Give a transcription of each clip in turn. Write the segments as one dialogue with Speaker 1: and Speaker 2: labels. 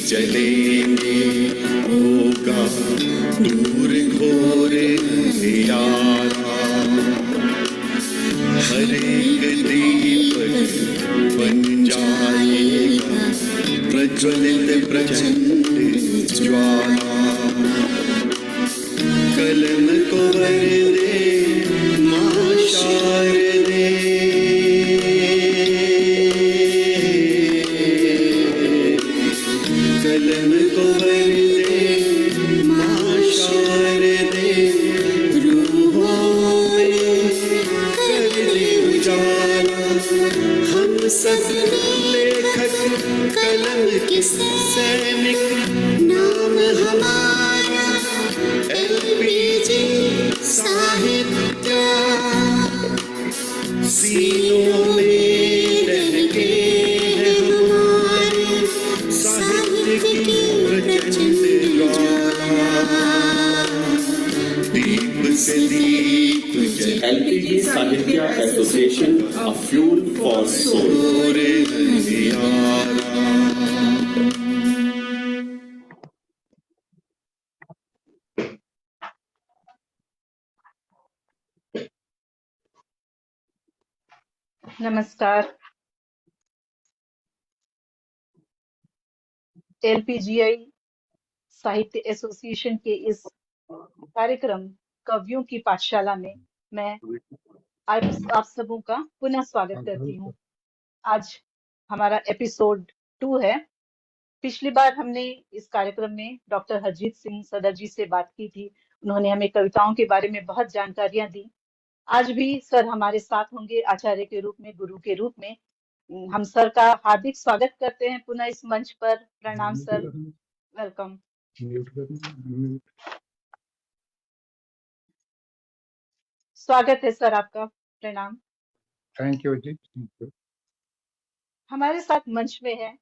Speaker 1: चलेंगे होगा दूर घोर अंधियारा, हर एक दीपक बन जाएगा प्रज्वलित प्रचंड ज्वाला। कलम को वर दे मां शारदे, कलम को वर दे मां शारदे, रूहों में कर दे उजाला। हम सब लेखक कलम के सैनिक, नाम हमारा एलपीजी साहित्य, सीनों में रहके है हमारे साहित्य की प्रचंड ज्वाला। दीप से दीप जले
Speaker 2: LPG Sahitya Association, a fuel for soul.
Speaker 1: अंधियारा।
Speaker 3: नमस्कार। एलपीजीआई साहित्य एसोसिएशन के इस कार्यक्रम कवियों की पाठशाला में मैं आप सबों का पुनः स्वागत करती हूँ। आज हमारा एपिसोड 2 है। पिछली बार हमने इस कार्यक्रम में डॉक्टर हरजीत सिंह सदर जी से बात की थी। उन्होंने हमें कविताओं के बारे में बहुत जानकारियां दी। आज भी सर हमारे साथ होंगे आचार्य के रूप में, गुरु के रूप में। हम सर का हार्दिक स्वागत करते हैं पुनः इस मंच पर। प्रणाम सर, वेलकम। स्वागत है सर आपका, प्रणाम।
Speaker 4: थैंक यू जी, थैंक यू।
Speaker 3: हमारे साथ मंच में है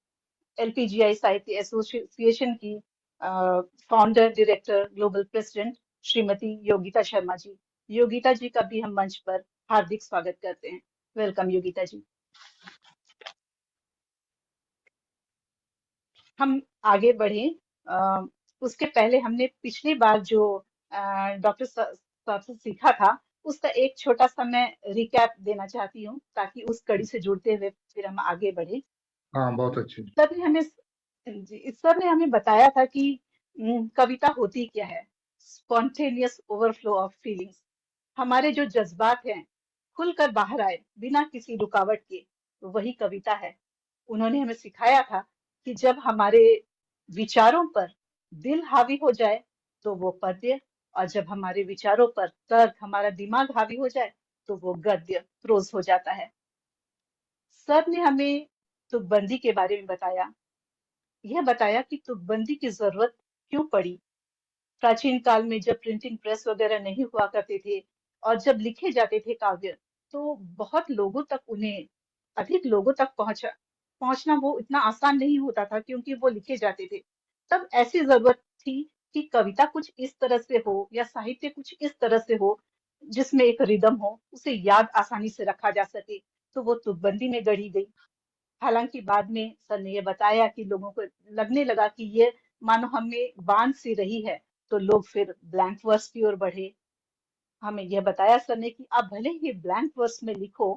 Speaker 3: एलपीजीआई साहित्य एसोसिएशन की founder, director, global president Shrimati Yogita Sharma ji. Yogita ji का भी हम मंच पर हार्दिक स्वागत करते हैं। वेलकम योगिता जी। हम आगे बढ़े उसके पहले हमने पिछली बार जो डॉक्टर साहब से सीखा था उसका एक छोटा सा मैं रिकैप देना चाहती हूँ, ताकि उस कड़ी से जुड़ते हुए फिर हम आगे बढ़े।
Speaker 4: हाँ, बहुत अच्छी।
Speaker 3: सर ने हमें बताया था कि कविता होती क्या है। स्पॉन्टेनियस ओवरफ्लो ऑफ फीलिंग्स, हमारे जो जज्बात हैं खुलकर बाहर आए बिना किसी रुकावट के, वही कविता है। उन्होंने हमें सिखाया था कि जब हमारे विचारों पर दिल हावी हो जाए तो वो पद्य, और जब हमारे विचारों पर तर्क, हमारा दिमाग हावी हो जाए तो वो गद्य, प्रोज हो जाता है। सर ने हमें तुकबंदी के बारे में बताया। यह बताया कि तुकबंदी की जरूरत क्यों पड़ी। प्राचीन काल में जब प्रिंटिंग प्रेस वगैरह नहीं हुआ करते थे और जब लिखे जाते थे काव्य, तो बहुत लोगों तक, उन्हें अधिक लोगों तक पहुंचना वो इतना आसान नहीं होता था, क्योंकि वो लिखे जाते थे। तब ऐसी जरूरत थी कि कविता कुछ इस तरह से हो या साहित्य कुछ इस तरह से हो जिसमें एक रिदम हो, उसे याद आसानी से रखा जा सके। तो वो तुकबंदी में गढ़ी गई। हालांकि बाद में सर ने ये बताया कि लोगों को लगने लगा कि ये मानो हमें बांध सी रही है, तो लोग फिर ब्लैंक वर्स की ओर बढ़े। हमें यह बताया सर ने कि आप भले ही ब्लैंक वर्स में लिखो,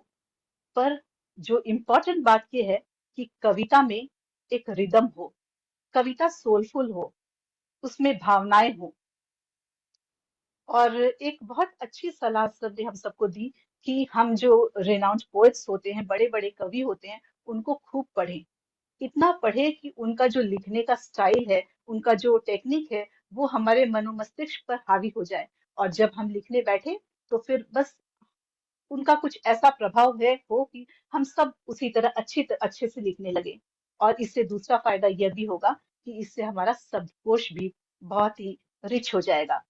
Speaker 3: पर जो इम्पोर्टेंट बात यह है कि कविता में एक रिदम हो, कविता सोलफुल हो, उसमें भावनाएं हो। और एक बहुत अच्छी सलाह सर ने हम सबको दी कि हम जो रेनाउंड पोएट्स होते हैं, बड़े बड़े कवि होते हैं, उनको खूब पढ़ें। इतना पढ़े कि उनका जो लिखने का स्टाइल है, उनका जो टेक्निक है, वो हमारे मनोमस्तिष्क पर हावी हो जाए, और जब हम लिखने बैठे तो फिर बस उनका कुछ ऐसा प्रभाव हो कि हम सब उसी तरह अच्छे से लिखने लगे। और इससे दूसरा फायदा यह भी होगा कि इससे हमारा शब्दकोश भी बहुत ही रिच हो जाएगा।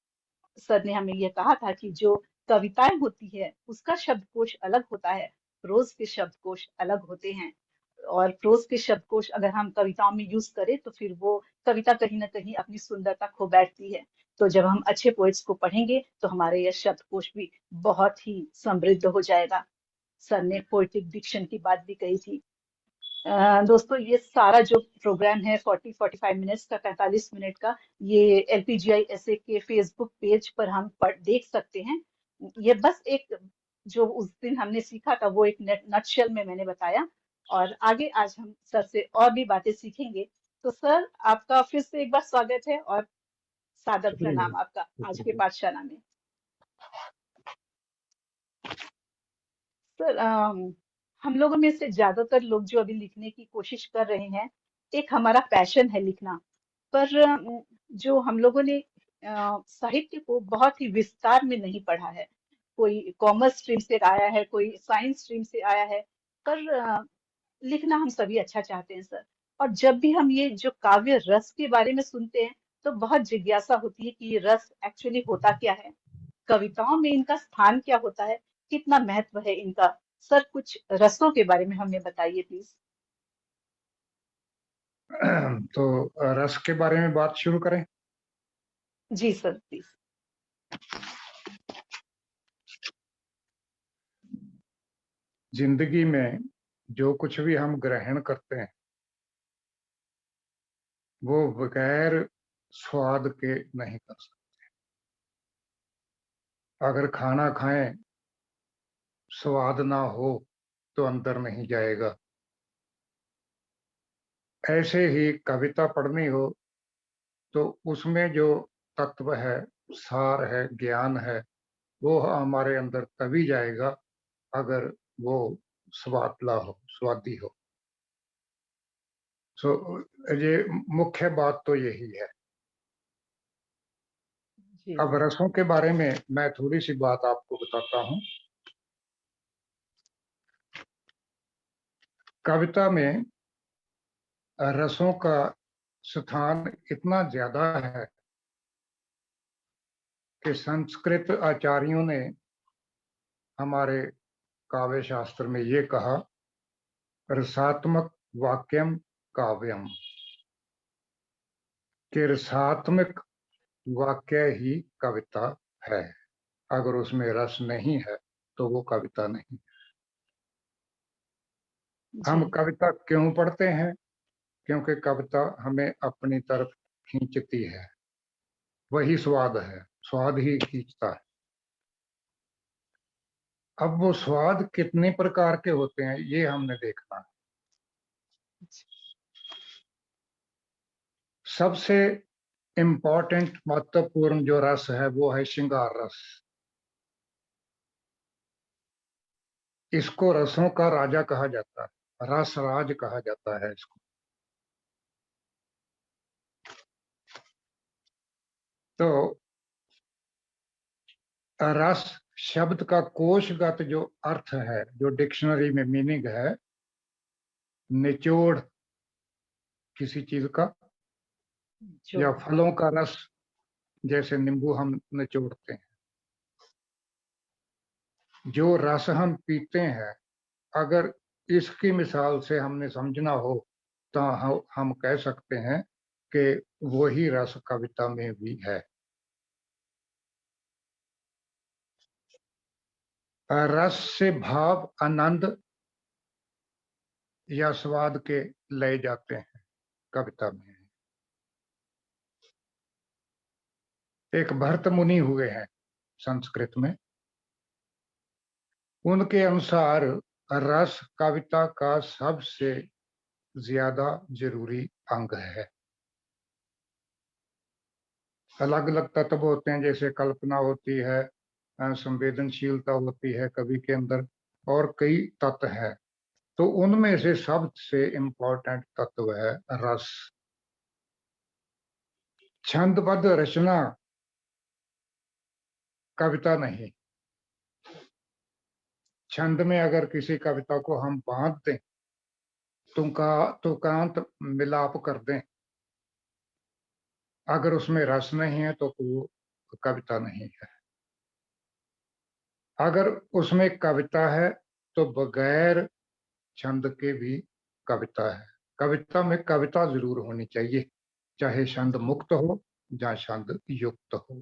Speaker 3: सर ने हमें यह कहा था कि जो कविताएं होती है उसका शब्दकोश अलग होता है, प्रोज के शब्दकोश अलग होते हैं। और प्रोज के शब्दकोश अगर हम कविताओं में यूज करें तो फिर वो कविता कहीं ना कहीं अपनी सुंदरता खो बैठती है। तो जब हम अच्छे पोएट्स को पढ़ेंगे तो हमारे यह शब्दकोश भी बहुत ही समृद्ध हो जाएगा। सर ने पोएटिक डिक्शन की बात भी कही थी। दोस्तों ये सारा जो प्रोग्राम है 40-45 मिनट्स का, 45 मिनट का, ये एलपीजीआई एसए के फेसबुक पेज पर हम देख सकते हैं। ये बस एक जो उस दिन हमने सीखा था वो एक नटशेल में मैंने बताया, और आगे आज हम सर से और भी बातें सीखेंगे। तो सर आपका फिर से एक बार स्वागत है और सादर
Speaker 4: शुक्रिया
Speaker 3: प्रणाम आपका आज के
Speaker 4: शुक्रिया।
Speaker 3: पाठशाला में। सर हम लोगों में से ज्यादातर लोग जो अभी लिखने की कोशिश कर रहे हैं, एक हमारा पैशन है लिखना, पर जो हम लोगों ने साहित्य को बहुत ही विस्तार में नहीं पढ़ा है। कोई कॉमर्स स्ट्रीम से आया है, कोई साइंस स्ट्रीम से आया है, पर लिखना हम सभी अच्छा चाहते हैं सर। और जब भी हम ये जो काव्य रस के बारे में सुनते हैं, तो बहुत जिज्ञासा होती है कि ये रस एक्चुअली होता क्या है, कविताओं में इनका स्थान क्या होता है, कितना महत्व है इनका। सर कुछ रसों के बारे में हमें बताइए प्लीज।
Speaker 4: तो रस के बारे में बात शुरू करें।
Speaker 3: जी सर प्लीज।
Speaker 4: जिंदगी में जो कुछ भी हम ग्रहण करते हैं वो बगैर स्वाद के नहीं कर सकते। अगर खाना खाएं स्वाद ना हो तो अंदर नहीं जाएगा। ऐसे ही कविता पढ़नी हो तो उसमें जो तत्व है, सार है, ज्ञान है, वो हमारे अंदर तभी जाएगा अगर वो स्वादला हो, स्वादी हो। सो ये मुख्य बात तो यही है।
Speaker 3: जी
Speaker 4: अब रसों के बारे में मैं थोड़ी सी बात आपको बताता हूँ। कविता में रसों का स्थान इतना ज्यादा है कि संस्कृत आचार्यों ने हमारे काव्य शास्त्र में ये कहा, रसात्मक वाक्यम काव्यम, कि रसात्मक वाक्य ही कविता है। अगर उसमें रस नहीं है तो वो कविता नहीं।
Speaker 3: जी
Speaker 4: हम कविता क्यों पढ़ते हैं? क्योंकि कविता हमें अपनी तरफ खींचती है। वही स्वाद है, स्वाद ही खींचता है। अब वो स्वाद कितने प्रकार के होते हैं ये हमने देखना है। सबसे इम्पोर्टेंट, महत्वपूर्ण जो रस है वो है श्रृंगार रस। इसको रसों का राजा कहा जाता है, रस राज कहा जाता है इसको। तो रस शब्द का कोशगत जो अर्थ है, जो डिक्शनरी में मीनिंग है, निचोड़ किसी चीज का,
Speaker 3: जो
Speaker 4: या फलों का रस, जैसे नींबू हम निचोड़ते हैं। जो रस हम पीते हैं, अगर इसकी मिसाल से हमने समझना हो तो हम कह सकते हैं कि वही रस कविता में भी है। रस से भाव, आनंद या स्वाद के ले जाते हैं कविता में। एक भरत मुनि हुए हैं संस्कृत में, उनके अनुसार रस कविता का सबसे ज्यादा जरूरी अंग है। अलग अलग तत्व होते हैं, जैसे कल्पना होती है, संवेदनशीलता होती है कवि के अंदर, और कई तत्व हैं। तो उनमें से सबसे इम्पोर्टेंट तत्व है रस। छंदबद्ध रचना कविता नहीं। छंद में अगर किसी कविता को हम बांध दें, तुकांत मिलाप कर दें, अगर उसमें रस नहीं है तो वो कविता नहीं है। अगर उसमें कविता है तो बगैर छंद के भी कविता है। कविता में कविता जरूर होनी चाहिए, चाहे छंद मुक्त हो या छंद युक्त हो।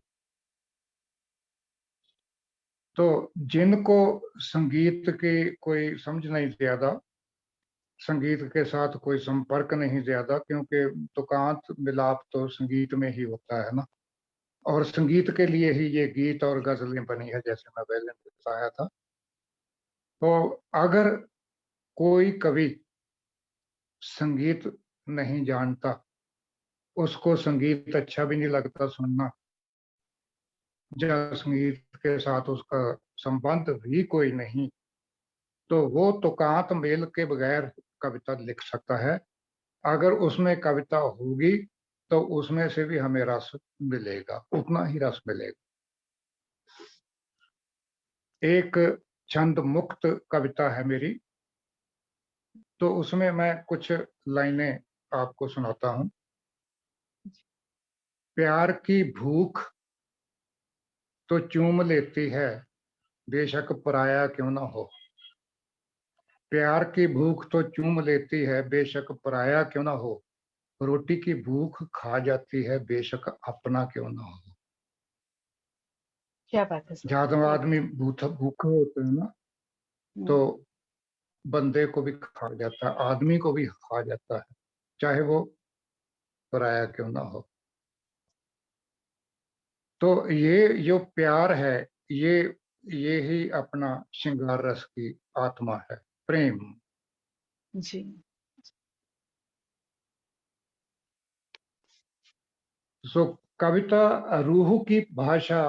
Speaker 4: तो जिनको संगीत की कोई समझ नहीं ज्यादा, संगीत के साथ कोई संपर्क नहीं ज्यादा, क्योंकि तुकांत मिलाप तो संगीत में ही होता है ना, और संगीत के लिए ही ये गीत और गजलें बनी है, जैसे मैं पहले बताया था। तो अगर कोई कवि संगीत नहीं जानता, उसको संगीत अच्छा भी नहीं लगता सुनना, या संगीत के साथ उसका संबंध भी कोई नहीं, तो वो तुकांत मेल के बगैर कविता लिख सकता है। अगर उसमें कविता होगी तो उसमें से भी हमें रस मिलेगा, उतना ही रस मिलेगा। एक छंद मुक्त कविता है मेरी, तो उसमें मैं कुछ लाइनें आपको सुनाता हूं। प्यार की भूख तो चूम लेती है, बेशक पराया क्यों ना हो। प्यार की भूख तो चूम लेती है, बेशक पराया क्यों ना हो। रोटी की भूख खा जाती है, बेशक अपना क्यों ना हो।
Speaker 3: क्या बात है सर,
Speaker 4: ज्यादा
Speaker 3: क्या बात।
Speaker 4: आदमी भूखे होते हैं ना, तो
Speaker 3: हम्म,
Speaker 4: बंदे को भी खा जाता है, आदमी को भी खा जाता है, चाहे वो पराया क्यों ना हो। तो ये जो प्यार है, ये ये ही अपना श्रृंगार रस की आत्मा है, प्रेम।
Speaker 3: जी।
Speaker 4: सो कविता रूह की भाषा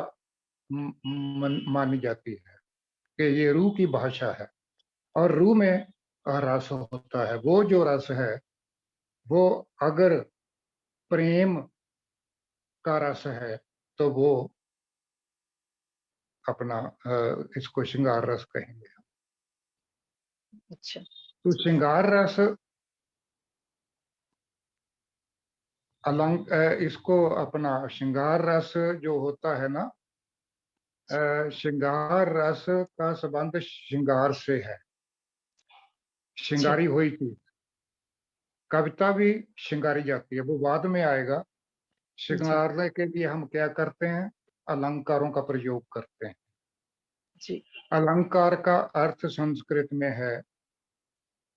Speaker 4: मानी जाती है, कि ये रूह की भाषा है, और रूह में रस होता है। वो जो रस है, वो अगर प्रेम का रस है, तो वो अपना इसको श्रृंगार रस कहेंगे।
Speaker 3: अच्छा।
Speaker 4: तो श्रृंगार रस इसको अपना श्रृंगार रस जो होता है ना, श्रृंगार रस का संबंध श्रृंगार से है,
Speaker 3: अच्छा।
Speaker 4: श्रृंगारी हुई थी। कविता भी श्रृंगारी जाती है, वो बाद में आएगा।
Speaker 3: जी।
Speaker 4: श्रृंगारने के लिए हम क्या करते हैं, अलंकारों का प्रयोग करते हैं।
Speaker 3: जी।
Speaker 4: अलंकार का अर्थ संस्कृत में है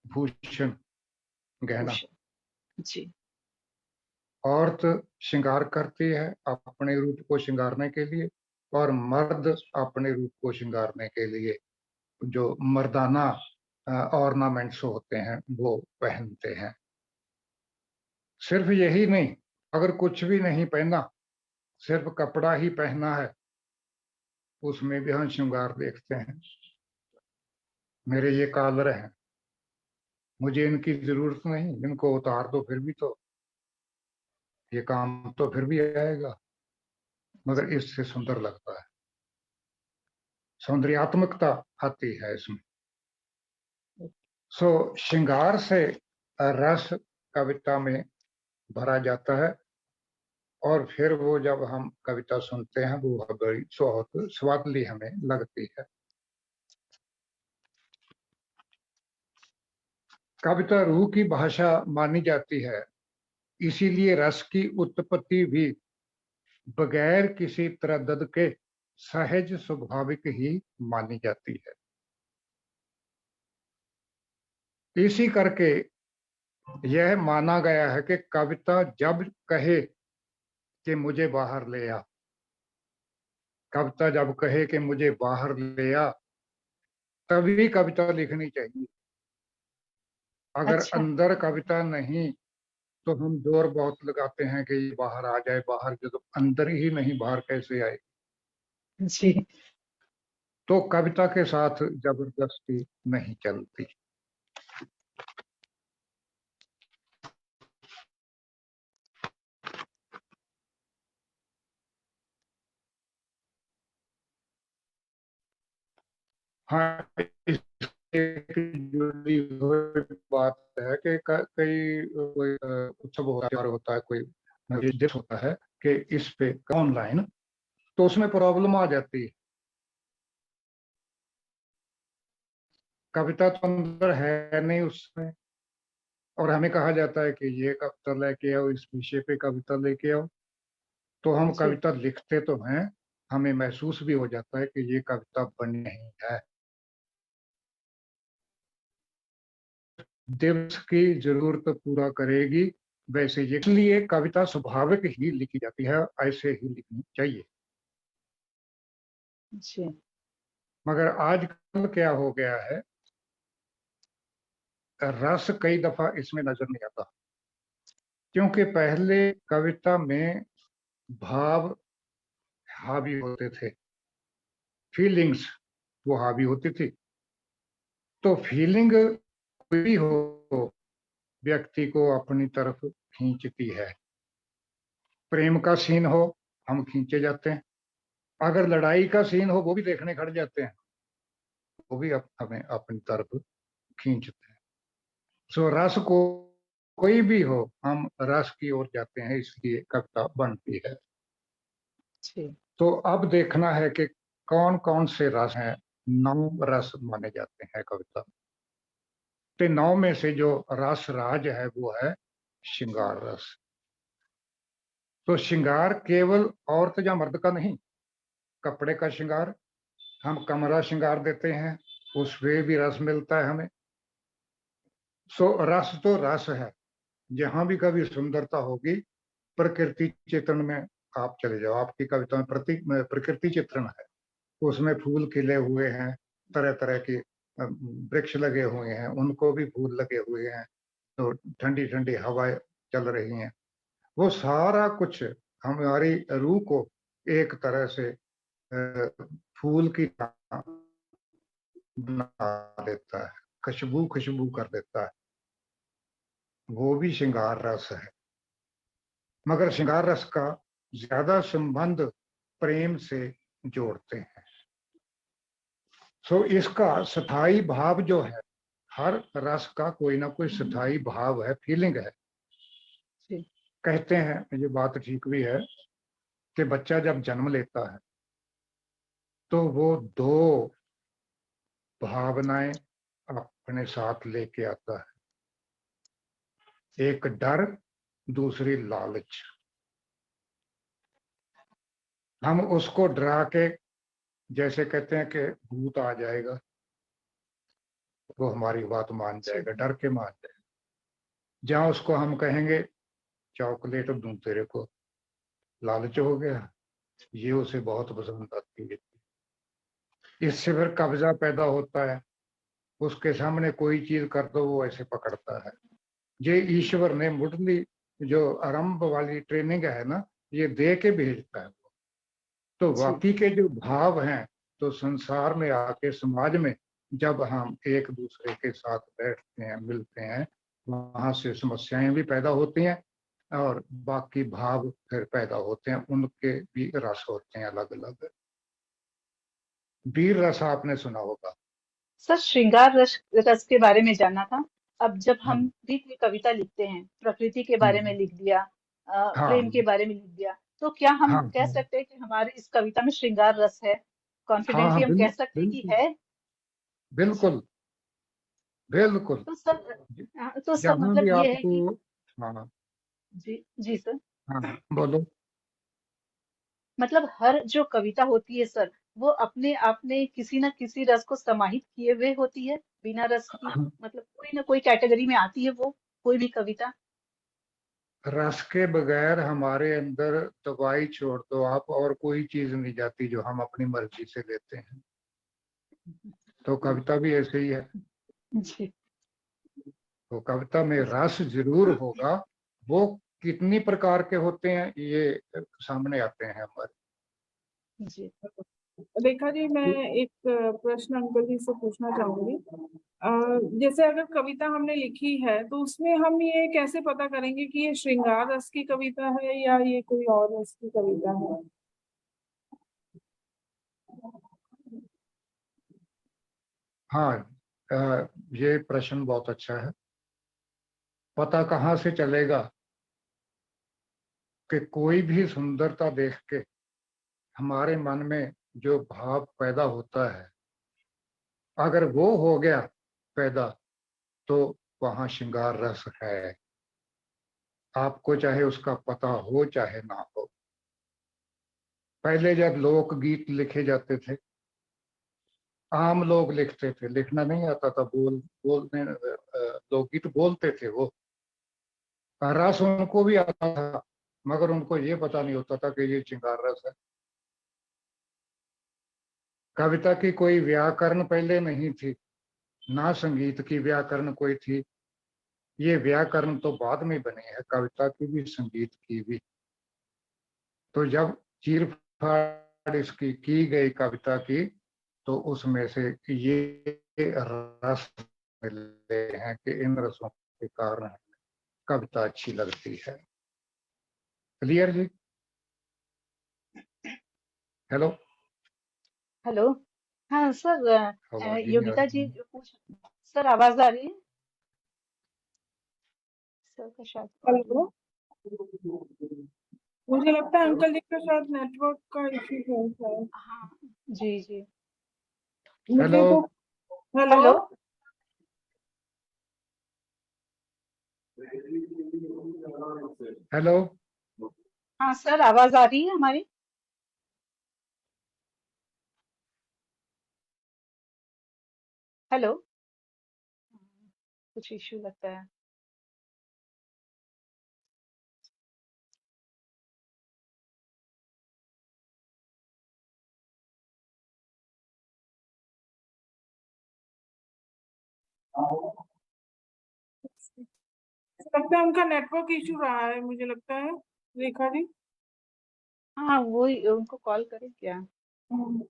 Speaker 4: भूषण, गहना।
Speaker 3: भूषण। जी।
Speaker 4: औरत श्रृंगार करती है अपने रूप को श्रृंगारने के लिए, और मर्द अपने रूप को श्रृंगारने के लिए जो मर्दाना ऑर्नामेंट्स होते हैं वो पहनते हैं। सिर्फ यही नहीं, अगर कुछ भी नहीं पहना, सिर्फ कपड़ा ही पहना है, उसमें भी हम श्रृंगार देखते हैं। मेरे ये कॉलर हैं, मुझे इनकी जरूरत नहीं, इनको उतार दो फिर भी तो ये काम तो फिर भी आएगा, मगर इससे सुंदर लगता है, सौंदर्यात्मकता आती है इसमें। सो श्रृंगार से रस कविता में भरा जाता है, और फिर वो जब हम कविता सुनते हैं वो बड़ी बहुत स्वादली हमें लगती है। कविता रूह की भाषा मानी जाती है, इसीलिए रस की उत्पत्ति भी बगैर किसी तरद्दुद के सहज स्वाभाविक ही मानी जाती है। इसी करके यह माना गया है कि कविता जब कहे कि मुझे बाहर ले आ, कविता जब कहे कि मुझे बाहर ले आ, तभी कविता लिखनी चाहिए। अगर
Speaker 3: अच्छा।
Speaker 4: अंदर कविता नहीं, तो हम जोर बहुत लगाते हैं कि ये बाहर आ जाए, बाहर, जो तो अंदर ही नहीं बाहर कैसे आए।
Speaker 3: जी।
Speaker 4: तो कविता के साथ जबरदस्ती नहीं चलती। हाँ, इससे जुड़ी हुई बात है कि कई कोई उत्सव होता है, कोई निर्देश होता है कि इस पे ऑनलाइन, तो उसमें प्रॉब्लम आ जाती है। कविता तो अंदर है नहीं उसमें, और हमें कहा जाता है कि ये कविता लेके आओ, इस विषय पे कविता लेके आओ। तो हम
Speaker 3: जी।
Speaker 4: कविता लिखते तो हैं, हमें महसूस भी हो जाता है कि ये कविता बनी नहीं है, दिवस की जरूरत पूरा करेगी, वैसे ये इसलिए कविता स्वाभाविक ही लिखी जाती है, ऐसे ही लिखनी चाहिए।
Speaker 3: जी।
Speaker 4: मगर आजकल क्या हो गया है, रस कई दफा इसमें नजर नहीं आता, क्योंकि पहले कविता में भाव हावी होते थे, फीलिंग्स वो हावी होती थी। तो फीलिंग कोई भी हो, व्यक्ति को अपनी तरफ खींचती है। प्रेम का सीन हो, हम खींचे जाते हैं। अगर लड़ाई का सीन हो, वो भी देखने खड़ जाते हैं, वो भी हमें अपनी तरफ खींचते हैं। सो रस को कोई भी हो, हम रस की ओर जाते हैं, इसलिए कविता बनती है।
Speaker 3: जी।
Speaker 4: तो अब देखना है कि कौन कौन से रस हैं। 9 रस माने जाते हैं कविता में। तो 9 में से जो रस राज है वो है श्रृंगार रस। तो श्रृंगार केवल औरत या मर्द का नहीं, कपड़े का श्रृंगार, हम कमरा श्रृंगार देते हैं, उसमें भी रस मिलता है हमें। सो रस तो रस है। जहां भी कभी सुंदरता होगी, प्रकृति चित्रण में आप चले जाओ, आपकी कविता में प्रकृति चित्रण है, उसमें फूल खिले हुए हैं, तरह तरह के वृक्ष लगे हुए हैं, उनको भी फूल लगे हुए हैं, तो ठंडी ठंडी हवाएं चल रही हैं। वो सारा कुछ हमारी रूह को एक तरह से फूल की तरह बना देता है, खुशबू खुशबू कर देता है। वो भी श्रृंगार रस है। मगर श्रृंगार रस का ज्यादा संबंध प्रेम से जोड़ते हैं। सो इसका स्थायी भाव जो है, हर रस का कोई ना कोई स्थायी भाव है, फीलिंग है।
Speaker 3: जी।
Speaker 4: कहते हैं, ये बात ठीक भी है, कि बच्चा जब जन्म लेता है तो वो 2 भावनाएं अपने साथ लेके आता है, एक डर, दूसरी लालच। हम उसको डरा के, जैसे कहते हैं कि भूत आ जाएगा, वो हमारी बात मान जाएगा, डर के मान जाएगा। जहां उसको हम कहेंगे चॉकलेट दूं तेरे को, लालच हो गया, ये उसे बहुत पसंद आती है। इससे फिर कब्जा पैदा होता है, उसके सामने कोई चीज कर दो वो ऐसे पकड़ता है। ये ईश्वर ने मुढ़ली जो आरंभ वाली ट्रेनिंग है ना, ये दे के भेजता है। तो बाकी के जो भाव हैं, तो संसार में आके समाज में जब हम एक दूसरे के साथ बैठते हैं, मिलते हैं, वहां से समस्याएं भी पैदा होती हैं और बाकी भाव फिर पैदा होते हैं, उनके भी रस होते हैं अलग अलग। वीर रस आपने सुना होगा।
Speaker 3: सर, श्रृंगार रस रस के बारे में जानना था। अब जब
Speaker 4: हाँ
Speaker 3: हम भी कोई कविता लिखते हैं, प्रकृति के बारे में
Speaker 4: हम्म,
Speaker 3: लिख दिया, प्रेम के
Speaker 4: हाँ
Speaker 3: बारे में लिख दिया, तो क्या हम
Speaker 4: हाँ
Speaker 3: कह
Speaker 4: हाँ
Speaker 3: सकते हैं कि हमारी इस कविता में श्रृंगार रस है?
Speaker 4: हाँ
Speaker 3: कॉन्फिडेंटली
Speaker 4: हाँ,
Speaker 3: हम कह सकते हैं कि
Speaker 4: बिल्कुल
Speaker 3: है? अच्छा।
Speaker 4: बिल्कुल बिल्कुल।
Speaker 3: तो सर, तो सर
Speaker 4: जहां
Speaker 3: मतलब
Speaker 4: भी
Speaker 3: ये है
Speaker 4: आपको,
Speaker 3: कि
Speaker 4: हाँ
Speaker 3: जी जी सर,
Speaker 4: हाँ बोलो।
Speaker 3: मतलब हर जो कविता होती है सर, वो अपने आप में किसी न किसी रस को समाहित किए हुए होती है, बिना रस की
Speaker 4: हाँ,
Speaker 3: मतलब कोई ना कोई कैटेगरी में आती है वो, कोई भी कविता।
Speaker 4: रस के बगैर हमारे अंदर दवाई छोड़ दो आप, और कोई चीज नहीं जाती जो हम अपनी मर्जी से लेते हैं। तो कविता भी ऐसे ही है।
Speaker 3: जी।
Speaker 4: तो कविता में रस जरूर होगा, वो कितनी प्रकार के होते हैं ये सामने आते हैं हमारे।
Speaker 3: जी।
Speaker 5: रेखा जी, मैं एक प्रश्न अंकल जी से पूछना चाहूंगी। जैसे अगर कविता हमने लिखी है तो उसमें हम ये कैसे पता करेंगे कि ये श्रृंगार रस की कविता है या ये कोई और रस की कविता है?
Speaker 4: हाँ, ये प्रश्न बहुत अच्छा है। पता कहाँ से चलेगा कि कोई भी सुंदरता देख के हमारे मन में जो भाव पैदा होता है, अगर वो हो गया पैदा, तो वहां श्रृंगार रस है। आपको चाहे उसका पता हो चाहे ना हो। पहले जब लोकगीत लिखे जाते थे, आम लोग लिखते थे, लिखना नहीं आता था, बोलने लोकगीत बोलते थे वो, रस उनको भी आता था, मगर उनको ये पता नहीं होता था कि ये श्रृंगार रस है। कविता की कोई व्याकरण पहले नहीं थी, ना संगीत की व्याकरण कोई थी, ये व्याकरण तो बाद में बने हैं, कविता की भी संगीत की भी। तो जब चीर फाड़ इसकी की गई कविता की, तो उसमें से ये रस मिले हैं कि इन रसों के कारण कविता अच्छी लगती है। क्लियर जी? हेलो?
Speaker 3: हेलो। हाँ सर,
Speaker 4: आवाज ही नहीं आ
Speaker 3: योगिता जी
Speaker 4: रही।
Speaker 3: जो पूछ, सर आवाज आ रही है? सर का शायद कॉल जो
Speaker 5: हेलो, मुझे लगता है अंकल जी का शायद नेटवर्क का इशू है शायद।
Speaker 3: हाँ जी जी।
Speaker 5: मुझे
Speaker 4: हेलो?
Speaker 5: तो हेलो।
Speaker 3: हेलो।
Speaker 4: हेलो?
Speaker 3: हाँ सर, आवाज आ रही है हमारी? हेलो। कुछ इश्यू लगता है।
Speaker 5: लगता है उनका नेटवर्क इशू रहा है, मुझे लगता है रेखा जी।
Speaker 3: हाँ वही, उनको कॉल करें क्या?
Speaker 5: Hmm.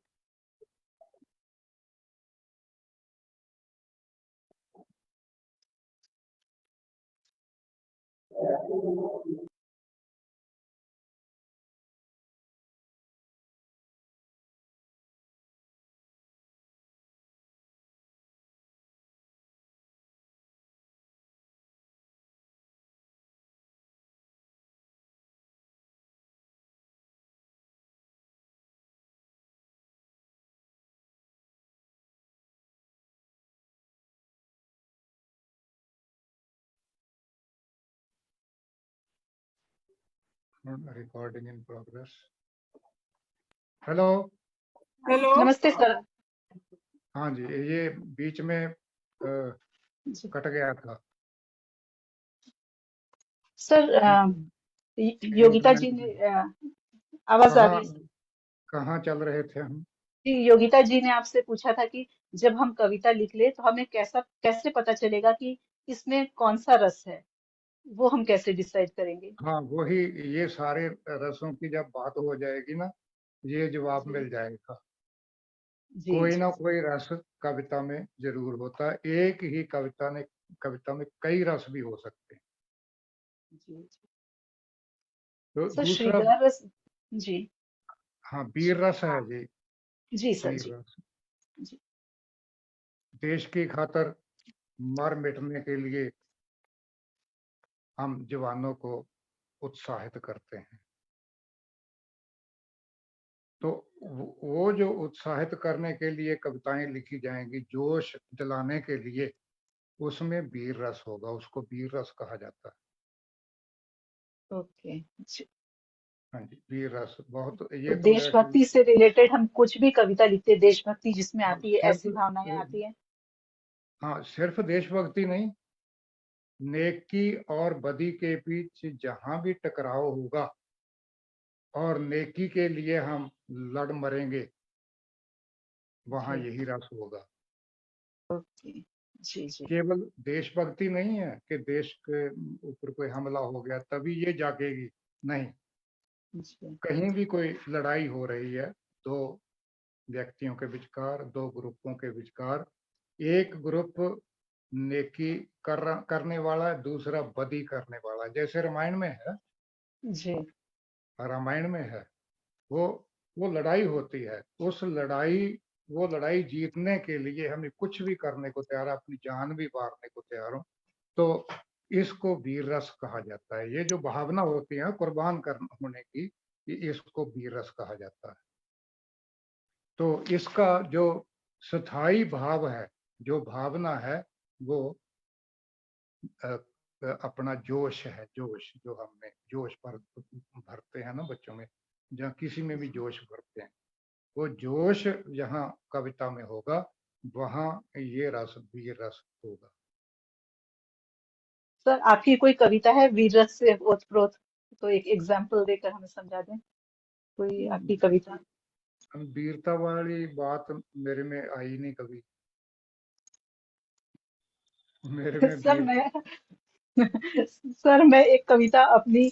Speaker 4: Recording in progress. Hello?
Speaker 5: Hello.
Speaker 3: नमस्ते सर।
Speaker 4: हाँ जी, ये बीच में
Speaker 3: जी
Speaker 4: कट गया था।
Speaker 3: सर, योगिता जी
Speaker 4: इंटरनेट
Speaker 3: ने
Speaker 4: में
Speaker 3: आवाज आ रही
Speaker 4: कहाँ
Speaker 3: है सर?
Speaker 4: कहाँ चल रहे थे हम?
Speaker 3: जी, योगिता जी ने आपसे पूछा था कि जब हम कविता लिख ले तो हमें कैसे पता चलेगा कि इसमें कौन सा रस है, वो हम कैसे डिसाइड करेंगे?
Speaker 4: हाँ, वही, ये सारे रसों की जब बात हो जाएगी ना, ये जवाब
Speaker 3: जी
Speaker 4: मिल जाएगा।
Speaker 3: जी
Speaker 4: कोई
Speaker 3: जी
Speaker 4: ना कोई रस कविता में जरूर होता है। एक ही कविता में कई रस भी हो सकते हैं।
Speaker 3: जी जी।
Speaker 4: तो
Speaker 3: सर
Speaker 4: दूसरा,
Speaker 3: श्रृंगार रस। जी
Speaker 4: हाँ, वीर रस है
Speaker 3: हाँ
Speaker 4: जी।
Speaker 3: जी सर
Speaker 4: वीर
Speaker 3: जी
Speaker 4: रस
Speaker 3: जी।
Speaker 4: देश की खातर मर मिटने के लिए हम जवानों को उत्साहित करते हैं। तो वो जो उत्साहित करने के लिए कविताएं लिखी जाएंगी, जोश दिलाने के लिए, उसमें वीर रस होगा, उसको वीर रस कहा जाता है।
Speaker 3: ओके जी।
Speaker 4: हाँ जी, वीर रस बहुत,
Speaker 3: तो
Speaker 4: ये तो मेरा ख्याल
Speaker 3: देशभक्ति से रिलेटेड हम कुछ भी कविता लिखते हैं, देशभक्ति जिसमें आती है,
Speaker 4: सिर्फ
Speaker 3: ऐसी भावनाएं आती हैं?
Speaker 4: हाँ, सिर्फ देशभक्ति नहीं, नेकी और बदी के बीच जहां भी टकराव होगा और नेकी के लिए हम लड़ मरेंगे, वहां
Speaker 3: जी
Speaker 4: यही रस होगा।
Speaker 3: ओके जी जी
Speaker 4: केवल देशभक्ति नहीं है कि देश के ऊपर कोई हमला हो गया तभी ये जागेगी, नहीं।
Speaker 3: जी
Speaker 4: कहीं भी कोई लड़ाई हो रही है, दो व्यक्तियों के विचकार, दो ग्रुपों के विचकार, एक ग्रुप नेकी करने वाला है, दूसरा बदी करने वाला है। जैसे रामायण में है,
Speaker 3: जी
Speaker 4: रामायण में है, वो वो लड़ाई होती है। उस लड़ाई वो लड़ाई जीतने के लिए हमें कुछ भी करने को तैयार है, अपनी जान भी वारने को तैयार हो। तो इसको वीर रस कहा जाता है। ये जो भावना होती है कुर्बान होने की, इसको वीर रस कहा जाता है। तो इसका जो स्थायी भाव है, जो भावना है, वो अ, अपना जोश है। जोश जो हमने जोश भरते हैं ना बच्चों में, जहाँ किसी में भी जोश भरते हैं, वो जोश जहाँ कविता में होगा, वहां ये रस वीर रस होगा।
Speaker 3: सर आपकी कोई कविता है वीर रस से ओतप्रोत? तो एक एग्जाम्पल देकर हमें समझा दें कोई आपकी कविता।
Speaker 4: वीरता वाली बात मेरे में आई नहीं कभी। मेरे में
Speaker 3: सर
Speaker 4: वीर
Speaker 3: मैं सर मैं एक कविता अपनी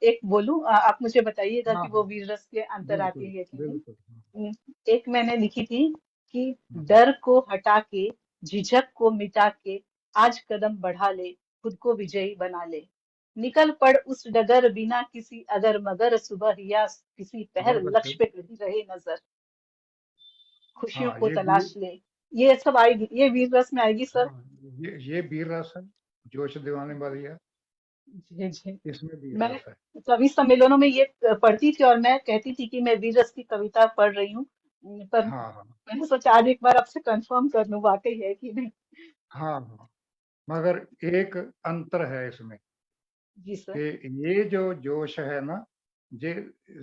Speaker 3: एक बोलूं, आप मुझे बताइएगा
Speaker 4: हाँ
Speaker 3: कि वो
Speaker 4: हाँ
Speaker 3: वीर रस के अंतर
Speaker 4: बिल्कुल
Speaker 3: आती है कि नहीं।
Speaker 4: बिल्कुल हाँ,
Speaker 3: एक मैंने लिखी थी कि
Speaker 4: हाँ,
Speaker 3: डर को हटा के, झिझक को मिटा के, आज कदम बढ़ा ले, खुद को विजयी बना ले, निकल पड़ उस डगर बिना किसी अगर मगर, सुबह या किसी पहर
Speaker 4: बहुत अच्छे।
Speaker 3: लक्ष्य पे गड़ी रहे नजर, खुशियों
Speaker 4: हाँ
Speaker 3: को
Speaker 4: ये वीर
Speaker 3: तलाश ले। ये सब आएगी, ये वीर रस में आएगी सर।
Speaker 4: हाँ ये वीर रस है, जोश दिलाने वाली है।
Speaker 3: जी जी।
Speaker 4: इसमें वीर
Speaker 3: मैं
Speaker 4: रस है।
Speaker 3: कवि सम्मेलनों में ये पढ़ती थी और मैं कहती थी कि मैं वीर रस की कविता पढ़ रही हूँ। पर
Speaker 4: हाँ हाँ
Speaker 3: मैंने सोचा आज एक बार आपसे कंफर्म कर लूं वाकई है कि नहीं।
Speaker 4: हाँ हाँ। मगर एक अंतर है इसमें
Speaker 3: जी सर।
Speaker 4: कि ये जो जोश है ना, ये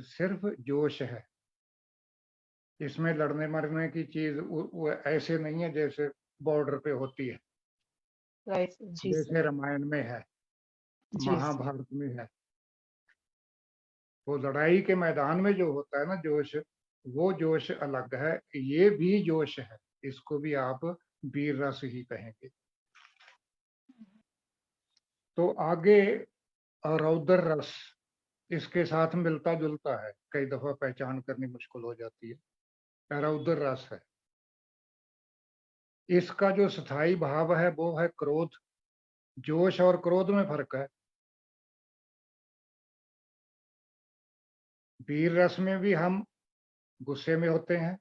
Speaker 4: सिर्फ जोश है। इसमें लड़ने मरने की चीज वो ऐसे नहीं है जैसे बॉर्डर पे होती है,
Speaker 3: राइट सर, जी सर।
Speaker 4: जैसे रामायण में है,
Speaker 3: जी सर।
Speaker 4: महाभारत में है। वो लड़ाई के मैदान में जो होता है ना जोश, वो जोश अलग है। ये भी जोश है, इसको भी आप वीर रस ही कहेंगे। तो आगे रौद्र रस इसके साथ मिलता जुलता है, कई दफा पहचान करनी मुश्किल हो जाती है। रौद्र रस है, इसका जो स्थायी भाव है वो है क्रोध। जोश और क्रोध में फर्क है। वीर रस में भी हम गुस्से में होते हैं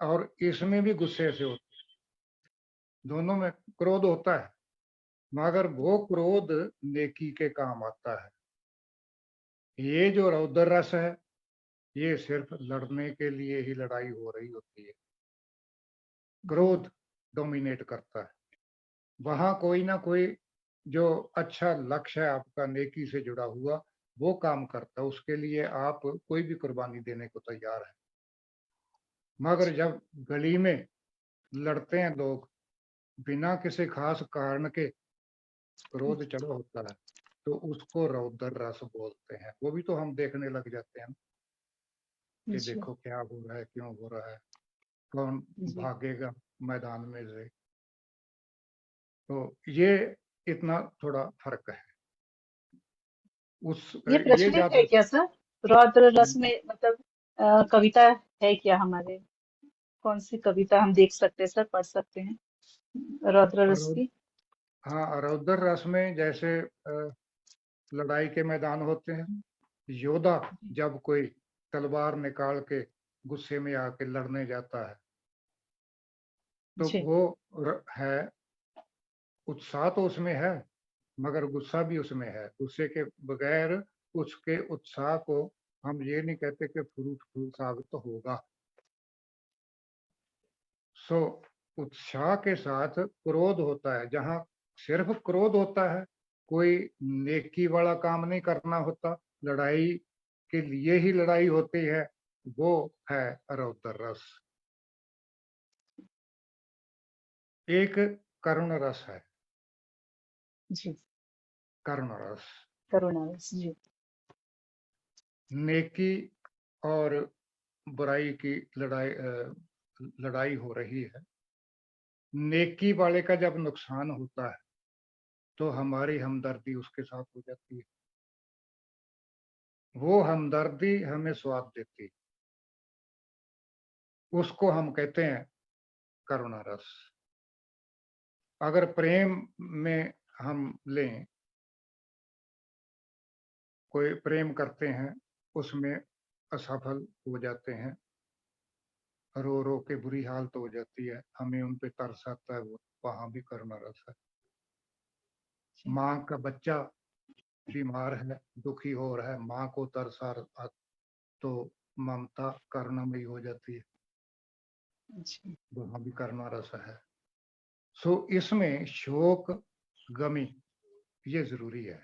Speaker 4: और इसमें भी गुस्से से होते हैं, दोनों में क्रोध होता है, मगर वो क्रोध नेकी के काम आता है। ये जो रौद्र रस है, ये सिर्फ लड़ने के लिए ही लड़ाई हो रही होती है। क्रोध डोमिनेट करता है। वहां कोई ना कोई जो अच्छा लक्ष्य है आपका, नेकी से जुड़ा हुआ, वो काम करता है। उसके लिए आप कोई भी कुर्बानी देने को तैयार है। मगर जब गली में लड़ते हैं लोग बिना किसी खास कारण के, क्रोध चढ़ा होता है, तो उसको रौद्र रस बोलते हैं। वो भी तो हम देखने लग जाते हैं कि
Speaker 3: जी
Speaker 4: देखो क्या हो रहा है, क्यों हो रहा है, कौन
Speaker 3: जी।
Speaker 4: भागेगा मैदान में से। तो ये इतना थोड़ा फर्क है। उस
Speaker 3: ये
Speaker 4: ये
Speaker 3: प्रचलित है
Speaker 4: ज्यादा
Speaker 3: क्या सर? रौद्र रस में मतलब कविता है क्या हमारे? कौन सी कविता हम देख सकते हैं सर, पढ़ सकते हैं रौद्र रस
Speaker 4: रौ-
Speaker 3: की?
Speaker 4: हाँ रौद्र रस में जैसे लड़ाई के मैदान होते हैं, योद्धा जब कोई तलवार निकाल के गुस्से में आके लड़ने जाता है, तो
Speaker 3: जी।
Speaker 4: वो है, उत्साह तो उसमें है, मगर गुस्सा भी उसमें है। गुस्से के बगैर उसके उत्साह को हम ये नहीं कहते कि फ्रूटफुल साबित होगा। सो उत्साह के साथ क्रोध होता है। जहां सिर्फ क्रोध होता है, कोई नेकी वाला काम नहीं करना होता, लड़ाई के लिए ही लड़ाई होती है, वो है रौद्र रस। एक करुण रस है,
Speaker 3: जी।
Speaker 4: करुण रस।
Speaker 3: करुणा रस जी।
Speaker 4: नेकी और बुराई की लड़ाई हो रही है। नेकी वाले का जब नुकसान होता है तो हमारी हमदर्दी उसके साथ हो जाती है। वो हमदर्दी हमें स्वाद देती है, उसको हम कहते हैं करुणा रस। अगर प्रेम में हम लें, कोई प्रेम करते हैं, उसमें असफल हो जाते हैं, रो रो के बुरी हालत हो जाती है, हमें उन पे तरस आता है, वो वहां भी करुणा रस है। माँ का बच्चा बीमार है, दुखी हो रहा है, माँ को तरस तो ममता करुणामयी हो जाती है,
Speaker 3: जी।
Speaker 4: वहां भी करुणा रस है। सो इसमें शोक गमी ये जरूरी है।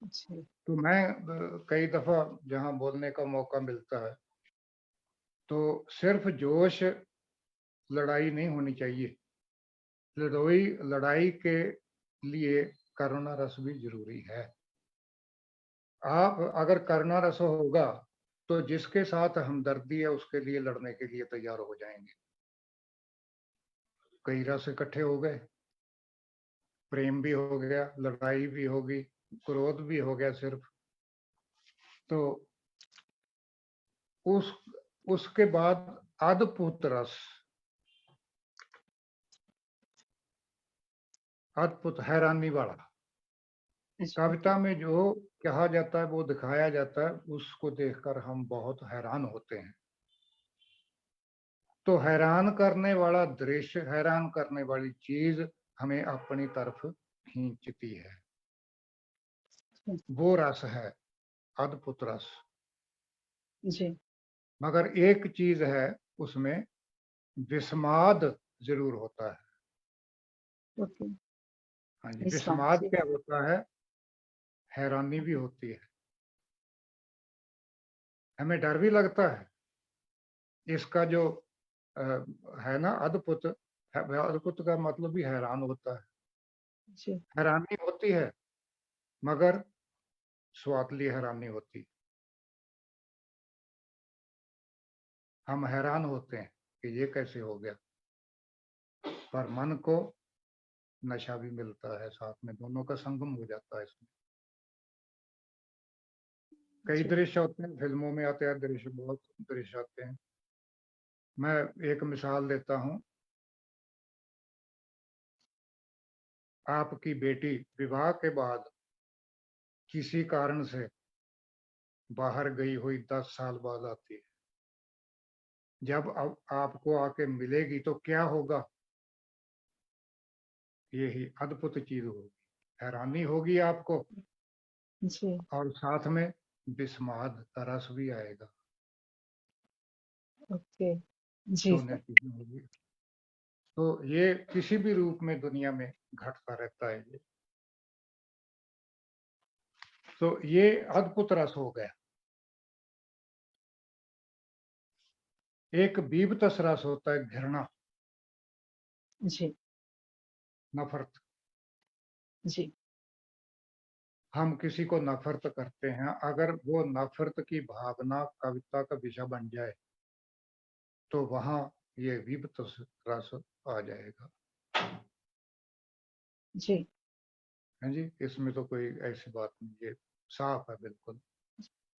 Speaker 3: जी।
Speaker 4: तो मैं कई दफा जहां बोलने का मौका मिलता है, तो सिर्फ जोश लड़ाई नहीं होनी चाहिए। लड़ाई लड़ाई के लिए करुणा रस भी जरूरी है। आप अगर करुणा रस होगा तो जिसके साथ हमदर्दी है उसके लिए लड़ने के लिए तैयार हो जाएंगे। कई रस इकट्ठे हो गए, प्रेम भी हो गया, लड़ाई भी होगी, क्रोध भी हो गया सिर्फ, तो उसके बाद अद्भुत रस, अद्भुत हैरानी वाला, कविता में जो कहा जाता है वो दिखाया जाता है, उसको देखकर हम बहुत हैरान होते हैं। तो हैरान करने वाला दृश्य, हैरान करने वाली चीज हमें अपनी तरफ खींचती है, वो रस है अद्भुत रस।
Speaker 3: जी।
Speaker 4: मगर एक चीज है, उसमें विस्माद जरूर होता है।
Speaker 3: ओके।
Speaker 4: हाँ जी,
Speaker 3: विस्माद,
Speaker 4: विस्माद
Speaker 3: जी।
Speaker 4: क्या होता है? हैरानी भी होती है, हमें डर भी लगता है। इसका जो है ना अद्भुत, अद्भुत का मतलब भी हैरान होता है,
Speaker 3: जी।
Speaker 4: हैरानी होती है मगर स्वातली हैरानी होती है। हम हैरान होते हैं कि ये कैसे हो गया, पर मन को नशा भी मिलता है साथ में, दोनों का संगम हो जाता है इसमें। कई
Speaker 3: जी।
Speaker 4: दृश्य होते हैं, फिल्मों में आते हैं दृश्य, बहुत दृश्य आते हैं। मैं एक मिसाल देता हूँ। आपकी बेटी विवाह के बाद किसी कारण से बाहर गई हुई 10 साल बाद आती है, जब अब आपको आके मिलेगी तो क्या होगा? यही अद्भुत चीज होगी, हैरानी होगी आपको,
Speaker 3: जी।
Speaker 4: और साथ में विस्माद का रस भी आएगा,
Speaker 3: ओके। जी
Speaker 4: दोनों
Speaker 3: सर।
Speaker 4: चीजें होगी। तो ये किसी भी रूप में दुनिया में घटता रहता है ये। तो ये अद्भुत रस हो गया। एक बीभत्स रस होता है घृणा,
Speaker 3: जी।
Speaker 4: नफरत।
Speaker 3: जी।
Speaker 4: हम किसी को नफरत करते हैं, अगर वो नफरत की भावना कविता का विषय बन जाए तो वहां ये विभत्स रस आ जाएगा।
Speaker 3: जी।
Speaker 4: है जी, इसमें तो कोई ऐसी बात नहीं, ये साफ है बिल्कुल।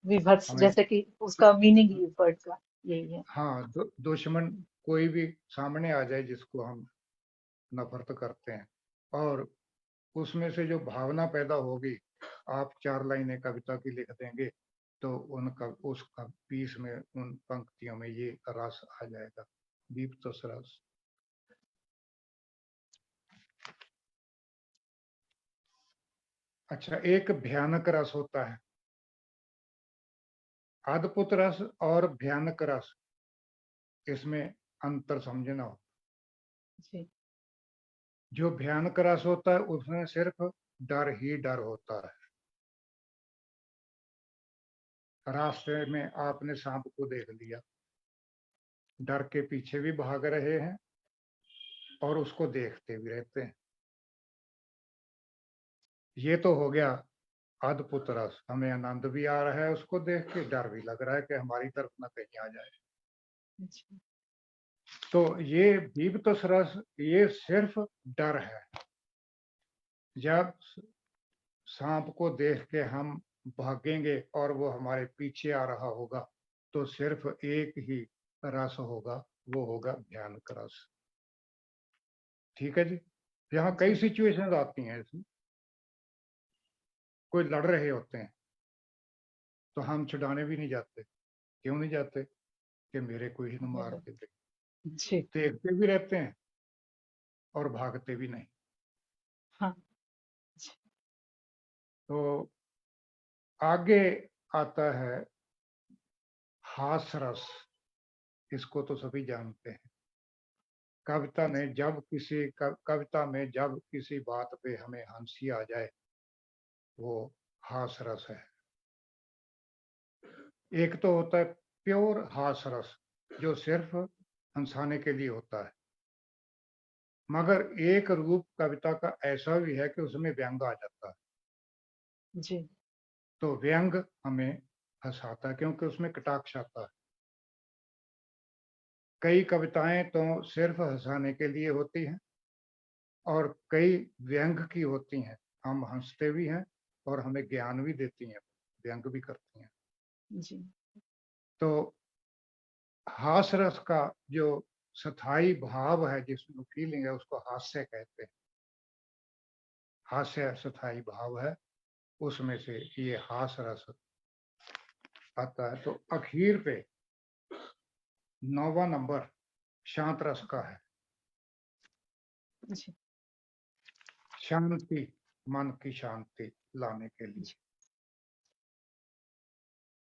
Speaker 3: विभत्स,
Speaker 4: हमें,
Speaker 3: जैसे कि उसका मीनिंग ही वर्ड का यही है।
Speaker 4: हाँ, दुश्मन कोई भी सामने आ जाए जिसको हम नफरत करते हैं, और उसमें से जो भावना पैदा होगी, आप 4 लाइनें कविता की लिख देंगे तो उनका उस पीस में, उन पंक्तियों में ये रस आ जाएगा, दीप्त रस। अच्छा, एक भयानक रस होता है, अद्भुत रस और भयानक रस, इसमें अंतर समझना हो।
Speaker 3: जी।
Speaker 4: जो भयानक रस होता है उसमें सिर्फ डर ही डर होता है। रास्ते में आपने सांप को देख लिया, डर के पीछे भी भाग रहे हैं और उसको देखते भी रहते हैं। ये तो हो गया अद्भुत रस, हमें आनंद भी आ रहा है उसको देख के, डर भी लग रहा है कि हमारी तरफ ना कहीं आ जाए।
Speaker 3: जी।
Speaker 4: तो ये बीभत्स रस, ये सिर्फ डर है। जब सांप को देख के हम भागेंगे और वो हमारे पीछे आ रहा होगा तो सिर्फ एक ही रस होगा, वो होगा भयानक रस। ठीक है जी। यहाँ कई
Speaker 3: जी।
Speaker 4: सिचुएशंस आती हैं इसमें, कोई लड़ रहे होते हैं तो हम छुड़ाने भी नहीं जाते। क्यों नहीं जाते? कि मेरे को ही न मार के दे।
Speaker 3: जी।
Speaker 4: देखते भी रहते हैं और भागते भी नहीं।
Speaker 3: हाँ।
Speaker 4: तो आगे आता है हास रस, इसको तो सभी जानते हैं। कविता में जब किसी बात पे हमें हंसी आ जाए, वो हास रस है। एक तो होता है प्योर हास रस, जो सिर्फ हंसाने के लिए होता है, मगर एक रूप कविता का ऐसा भी है कि उसमें व्यंग आ जाता है।
Speaker 3: जी
Speaker 4: तो व्यंग हमें हंसाता है क्योंकि उसमें कटाक्ष आता है। कई कविताएं तो सिर्फ हंसाने के लिए होती हैं और कई व्यंग की होती हैं। हम हंसते भी हैं और हमें ज्ञान भी देती हैं, व्यंग भी करती हैं।
Speaker 3: जी
Speaker 4: तो हास रस का जो स्थायी भाव है, जिसमें फीलिंग है, उसको हास्य कहते हैं। हास्य स्थायी भाव है, उसमें से ये हास रस आता है। तो आखिर पे 9वां नंबर शांत रस का है।
Speaker 3: जी
Speaker 4: शांति, मन की शांति लाने के लिए।
Speaker 3: जी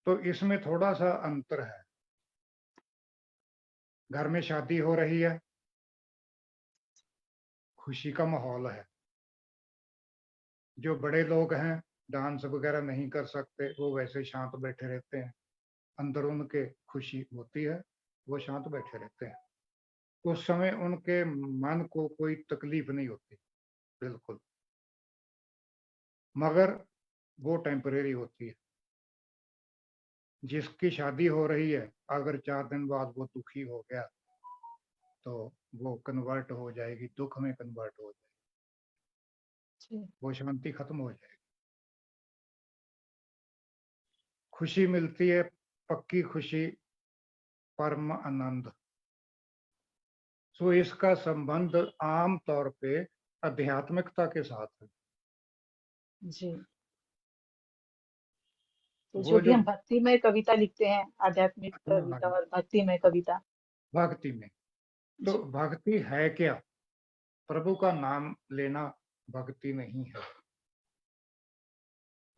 Speaker 4: तो इसमें थोड़ा सा अंतर है। घर में शादी हो रही है, खुशी का माहौल है। जो बड़े लोग हैं डांस वगैरह नहीं कर सकते, वो वैसे शांत बैठे रहते हैं। अंदर उनके खुशी होती है, वो शांत बैठे रहते हैं। उस समय उनके मन को कोई तकलीफ नहीं होती, बिल्कुल। मगर वो टेम्परेरी होती है। जिसकी शादी हो रही है, अगर 4 दिन बाद वो दुखी हो गया तो वो कन्वर्ट हो जाएगी, दुख में कन्वर्ट हो जाएगी,
Speaker 3: जी
Speaker 4: वो शांति खत्म हो जाएगी। खुशी मिलती है, पक्की खुशी, परम आनंद। सो इसका संबंध आम तौर पे आध्यात्मिकता के साथ है।
Speaker 3: जी तो जो
Speaker 4: वो
Speaker 3: भी
Speaker 4: जो
Speaker 3: हम भक्तिमय कविता लिखते हैं, आध्यात्मिक कविता और भक्तिमय कविता।
Speaker 4: भक्ति में, तो
Speaker 3: जी
Speaker 4: भक्ति है क्या? प्रभु का नाम लेना भक्ति नहीं है।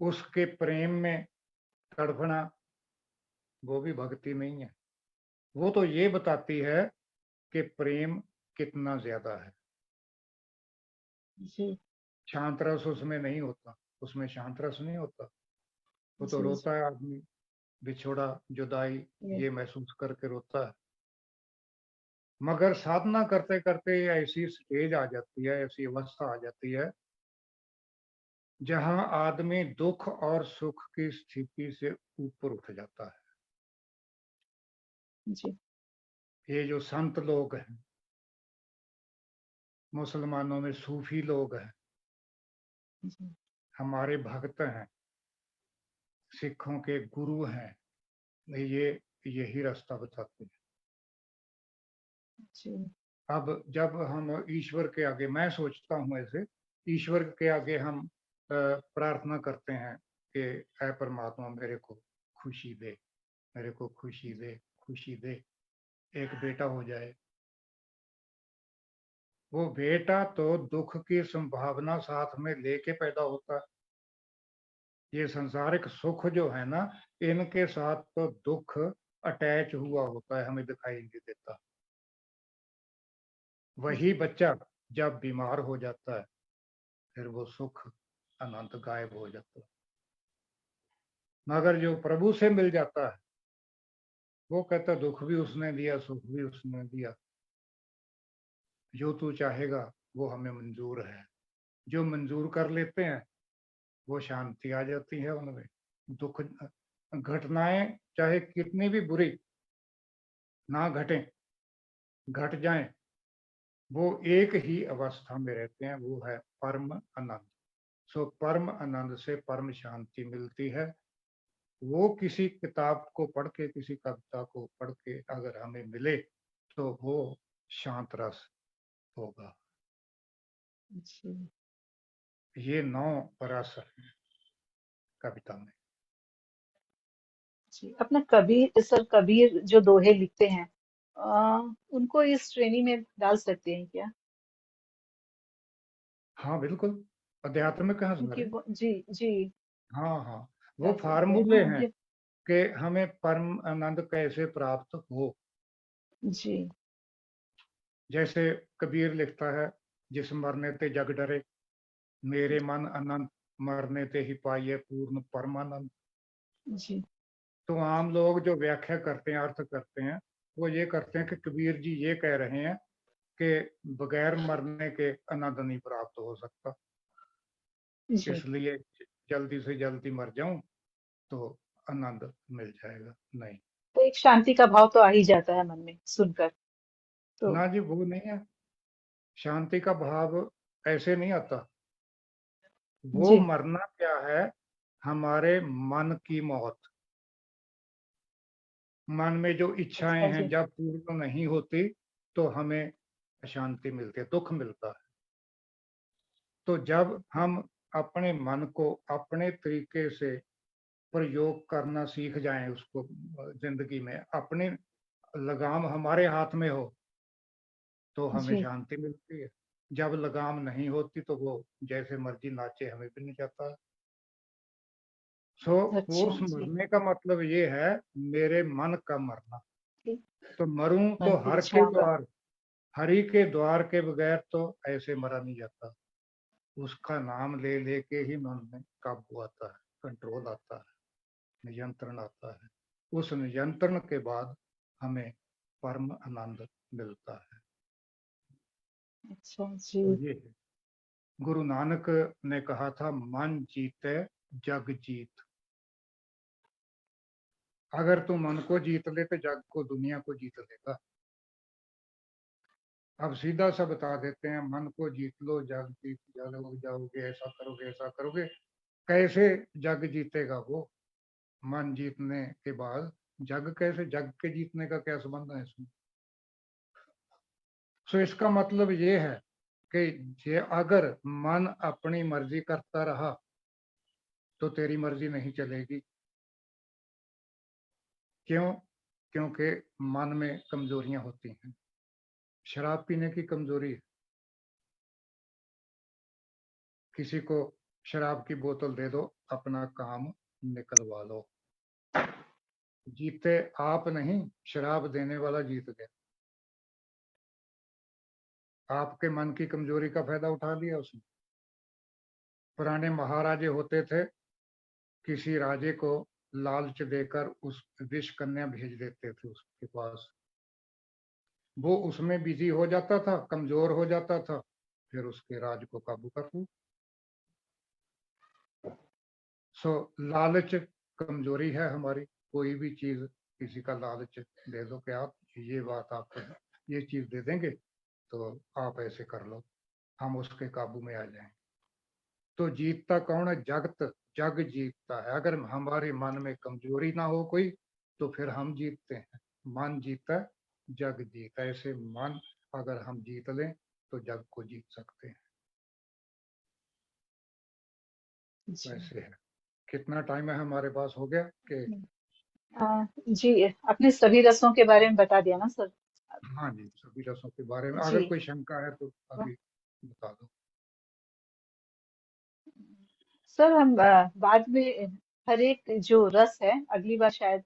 Speaker 4: उसके प्रेम में तड़पना, वो भी भक्ति नहीं है। वो तो ये बताती है कि प्रेम कितना ज्यादा है।
Speaker 3: जी
Speaker 4: शांत रस उसमें नहीं होता, उसमें शांत रस नहीं होता। वो तो
Speaker 3: जी
Speaker 4: रोता है आदमी, बिछोड़ा, जुदाई,
Speaker 3: जी
Speaker 4: ये महसूस करके रोता है। मगर साधना करते करते ऐसी स्टेज आ जाती है, ऐसी अवस्था आ जाती है, जहां आदमी दुख और सुख की स्थिति से ऊपर उठ जाता है।
Speaker 3: जी
Speaker 4: ये जो संत लोग हैं, मुसलमानों में सूफी लोग हैं,
Speaker 3: जी
Speaker 4: हमारे भक्त हैं, सिखों के गुरु हैं, ये यही रास्ता बताते हैं।
Speaker 3: जी
Speaker 4: अब जब हम ईश्वर के आगे, मैं सोचता हूँ ऐसे, ईश्वर के आगे हम प्रार्थना करते हैं कि ऐ परमात्मा मेरे को खुशी दे, मेरे को खुशी दे, खुशी दे, एक बेटा हो जाए। वो बेटा तो दुख की संभावना साथ में लेके पैदा होता है। ये संसारिक सुख जो है ना, इनके साथ तो दुख अटैच हुआ होता है, हमें दिखाई नहीं देता। वही बच्चा जब बीमार हो जाता है, फिर वो सुख आनंद गायब हो जाता है। मगर जो प्रभु से मिल जाता है, वो कहता है दुख भी उसने दिया, सुख भी उसने दिया, जो तू चाहेगा वो हमें मंजूर है। जो मंजूर कर लेते हैं, वो शांति आ जाती है उनमें। दुख घटनाएं चाहे कितनी भी बुरी ना घटें, घट जाएं, वो एक ही अवस्था में रहते हैं, वो है परम आनंद। सो परम आनंद से परम शांति मिलती है। वो किसी किताब को पढ़ के, किसी कविता को पढ़ के अगर हमें मिले तो वो शांत रस होगा।
Speaker 3: जी
Speaker 4: ये 9 रस हैं कविता में।
Speaker 3: जी अपना कबीर सर, कबीर जो दोहे लिखते हैं, उनको इस श्रेणी में डाल सकते हैं क्या?
Speaker 4: हाँ बिल्कुल, आध्यात्मिक है
Speaker 3: क्योंकि
Speaker 4: सारे।
Speaker 3: वो जी जी
Speaker 4: हाँ हाँ, वो
Speaker 3: डाल सकते हैं,
Speaker 4: फार्मूले
Speaker 3: हाँ
Speaker 4: हैं कि हमें परम आनंद कैसे प्राप्त हो।
Speaker 3: जी
Speaker 4: जैसे कबीर लिखता है, जिस मरने ते जग डरे, मेरे मन अनंत, मरने ते ही पाइए पूर्ण परमानंद।
Speaker 3: जी
Speaker 4: तो आम लोग जो व्याख्या करते हैं, अर्थ करते हैं, वो ये करते हैं कि कबीर जी ये कह रहे हैं कि बगैर मरने के आनंद नहीं प्राप्त हो सकता,
Speaker 3: जी।
Speaker 4: इसलिए जल्दी से जल्दी मर जाऊं तो आनंद मिल जाएगा। नहीं,
Speaker 3: तो एक शांति का भाव तो आ ही जाता है मन में सुनकर। तो
Speaker 4: ना जी, वो नहीं है। शांति का भाव ऐसे नहीं आता। वो
Speaker 3: जी।
Speaker 4: मरना क्या है? हमारे मन की मौत। मन में जो इच्छाएं
Speaker 3: अच्छा
Speaker 4: हैं
Speaker 3: जी।
Speaker 4: जब पूर्ण नहीं होती तो हमें अशांति मिलती है, दुख मिलता है। तो जब हम अपने मन को अपने तरीके से प्रयोग करना सीख जाएं, उसको जिंदगी में अपने लगाम हमारे हाथ में हो तो हमें
Speaker 3: जी।
Speaker 4: शांति मिलती है। जब लगाम नहीं होती तो वो जैसे मर्जी नाचे, हमें भी नहीं चाहता। सो
Speaker 3: अच्छा
Speaker 4: उस
Speaker 3: जी।
Speaker 4: मरने का मतलब ये है मेरे मन का मरना।
Speaker 3: ठीक।
Speaker 4: तो मरूं तो
Speaker 3: मन की
Speaker 4: हर के
Speaker 3: इच्छाओं का।
Speaker 4: द्वार, हरि के द्वार के बगैर तो ऐसे मरा नहीं जाता। उसका नाम ले लेके ही मन में काबू आता है, कंट्रोल आता है, नियंत्रण आता है। उस नियंत्रण के बाद हमें परम आनंद मिलता है।
Speaker 3: अच्छा जी।
Speaker 4: तो ये है। गुरु नानक ने कहा था, मन जीते जग जीत। अगर तू मन को जीत ले तो जग को, दुनिया को जीत लेगा। अब सीधा सा बता देते हैं, मन को जीत लो जग जीत जाओगे, ऐसा करोगे ऐसा करोगे। कैसे जग जीतेगा वो? मन जीतने के बाद जग कैसे? जग के जीतने का क्या संबंध है इसमें? सो इसका मतलब ये है कि ये अगर मन अपनी मर्जी करता रहा तो तेरी मर्जी नहीं चलेगी। क्यों? क्योंकि मन में कमजोरियां होती हैं। शराब पीने की कमजोरी है। किसी को शराब की बोतल दे दो, अपना काम निकलवा लो। जीते आप नहीं, शराब देने वाला जीत गया। आपके मन की कमजोरी का फायदा उठा लिया उसने। पुराने महाराजे होते थे, किसी राजे को लालच देकर उस विष कन्या भेज देते थे उसके पास। वो उसमें बिजी हो जाता था, कमजोर हो जाता था, फिर उसके राज को काबू कर लो। सो लालच कमजोरी है हमारी। कोई भी चीज किसी का लालच दे दो कि आप ये बात, आपको ये चीज दे देंगे तो आप ऐसे कर लो, हम उसके काबू में आ जाएं। तो जीतता कौन है? जगत, जग जीतता है। अगर हमारे मन में कमजोरी ना हो कोई तो फिर हम जीतते हैं। मन जीता जग जीता। ऐसे मन अगर हम जीत लें तो जग को जीत सकते हैं।
Speaker 3: जी।
Speaker 4: वैसे है। कितना टाइम है हमारे पास? हो गया कि?
Speaker 3: जी, अपने सभी रसों के बारे में बता दिया ना सर?
Speaker 4: हाँ जी, सभी रसों के बारे में
Speaker 3: जी।
Speaker 4: अगर कोई शंका है तो अभी बता दो।
Speaker 3: सर हम बाद में हर एक जो रस है अगली बार शायद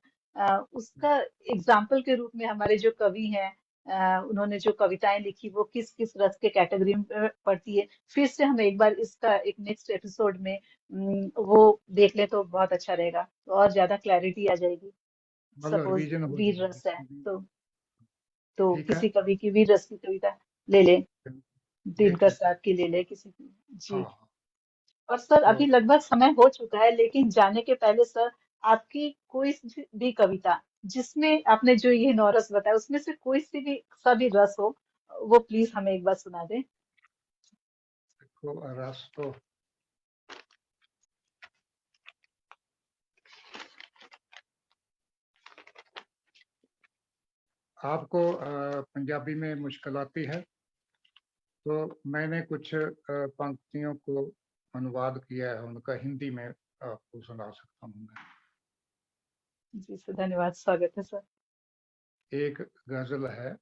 Speaker 3: उसका एग्जाम्पल के रूप में हमारे जो कवि हैं उन्होंने जो कविताएं लिखी वो किस किस रस के कैटेगरी में पड़ती है, फिर से हम एक बार इसका एक नेक्स्ट एपिसोड में वो देख लें तो बहुत अच्छा रहेगा, तो और ज्यादा क्लैरिटी आ जाएगी।
Speaker 4: मतलब
Speaker 3: सपोज
Speaker 4: रिवीजन हो
Speaker 3: वीर रस है
Speaker 4: जाएगी।
Speaker 3: तो
Speaker 4: ठीक है।
Speaker 3: किसी कवि की वीर रस की कविता ले ले,
Speaker 4: ठीक
Speaker 3: दिनकर
Speaker 4: है।
Speaker 3: साहब की ले ले किसी की।
Speaker 4: हाँ
Speaker 3: जी।
Speaker 4: हाँ।
Speaker 3: और सर
Speaker 4: तो
Speaker 3: अभी लगभग समय हो चुका है, लेकिन जाने के पहले सर आपकी कोई सी भी कविता जिसमें आपने जो ये 9 रस बताया उसमें से कोई सा भी रस हो वो प्लीज हमें एक बार सुना दें।
Speaker 4: देखो, रस तो आपको पंजाबी में मुश्किल आती है तो मैंने कुछ पंक्तियों को अनुवाद किया है उनका, हिंदी में आपको सुना सकता हूँ मैं।
Speaker 3: जी सर, धन्यवाद, स्वागत है सर।
Speaker 4: एक गजल है।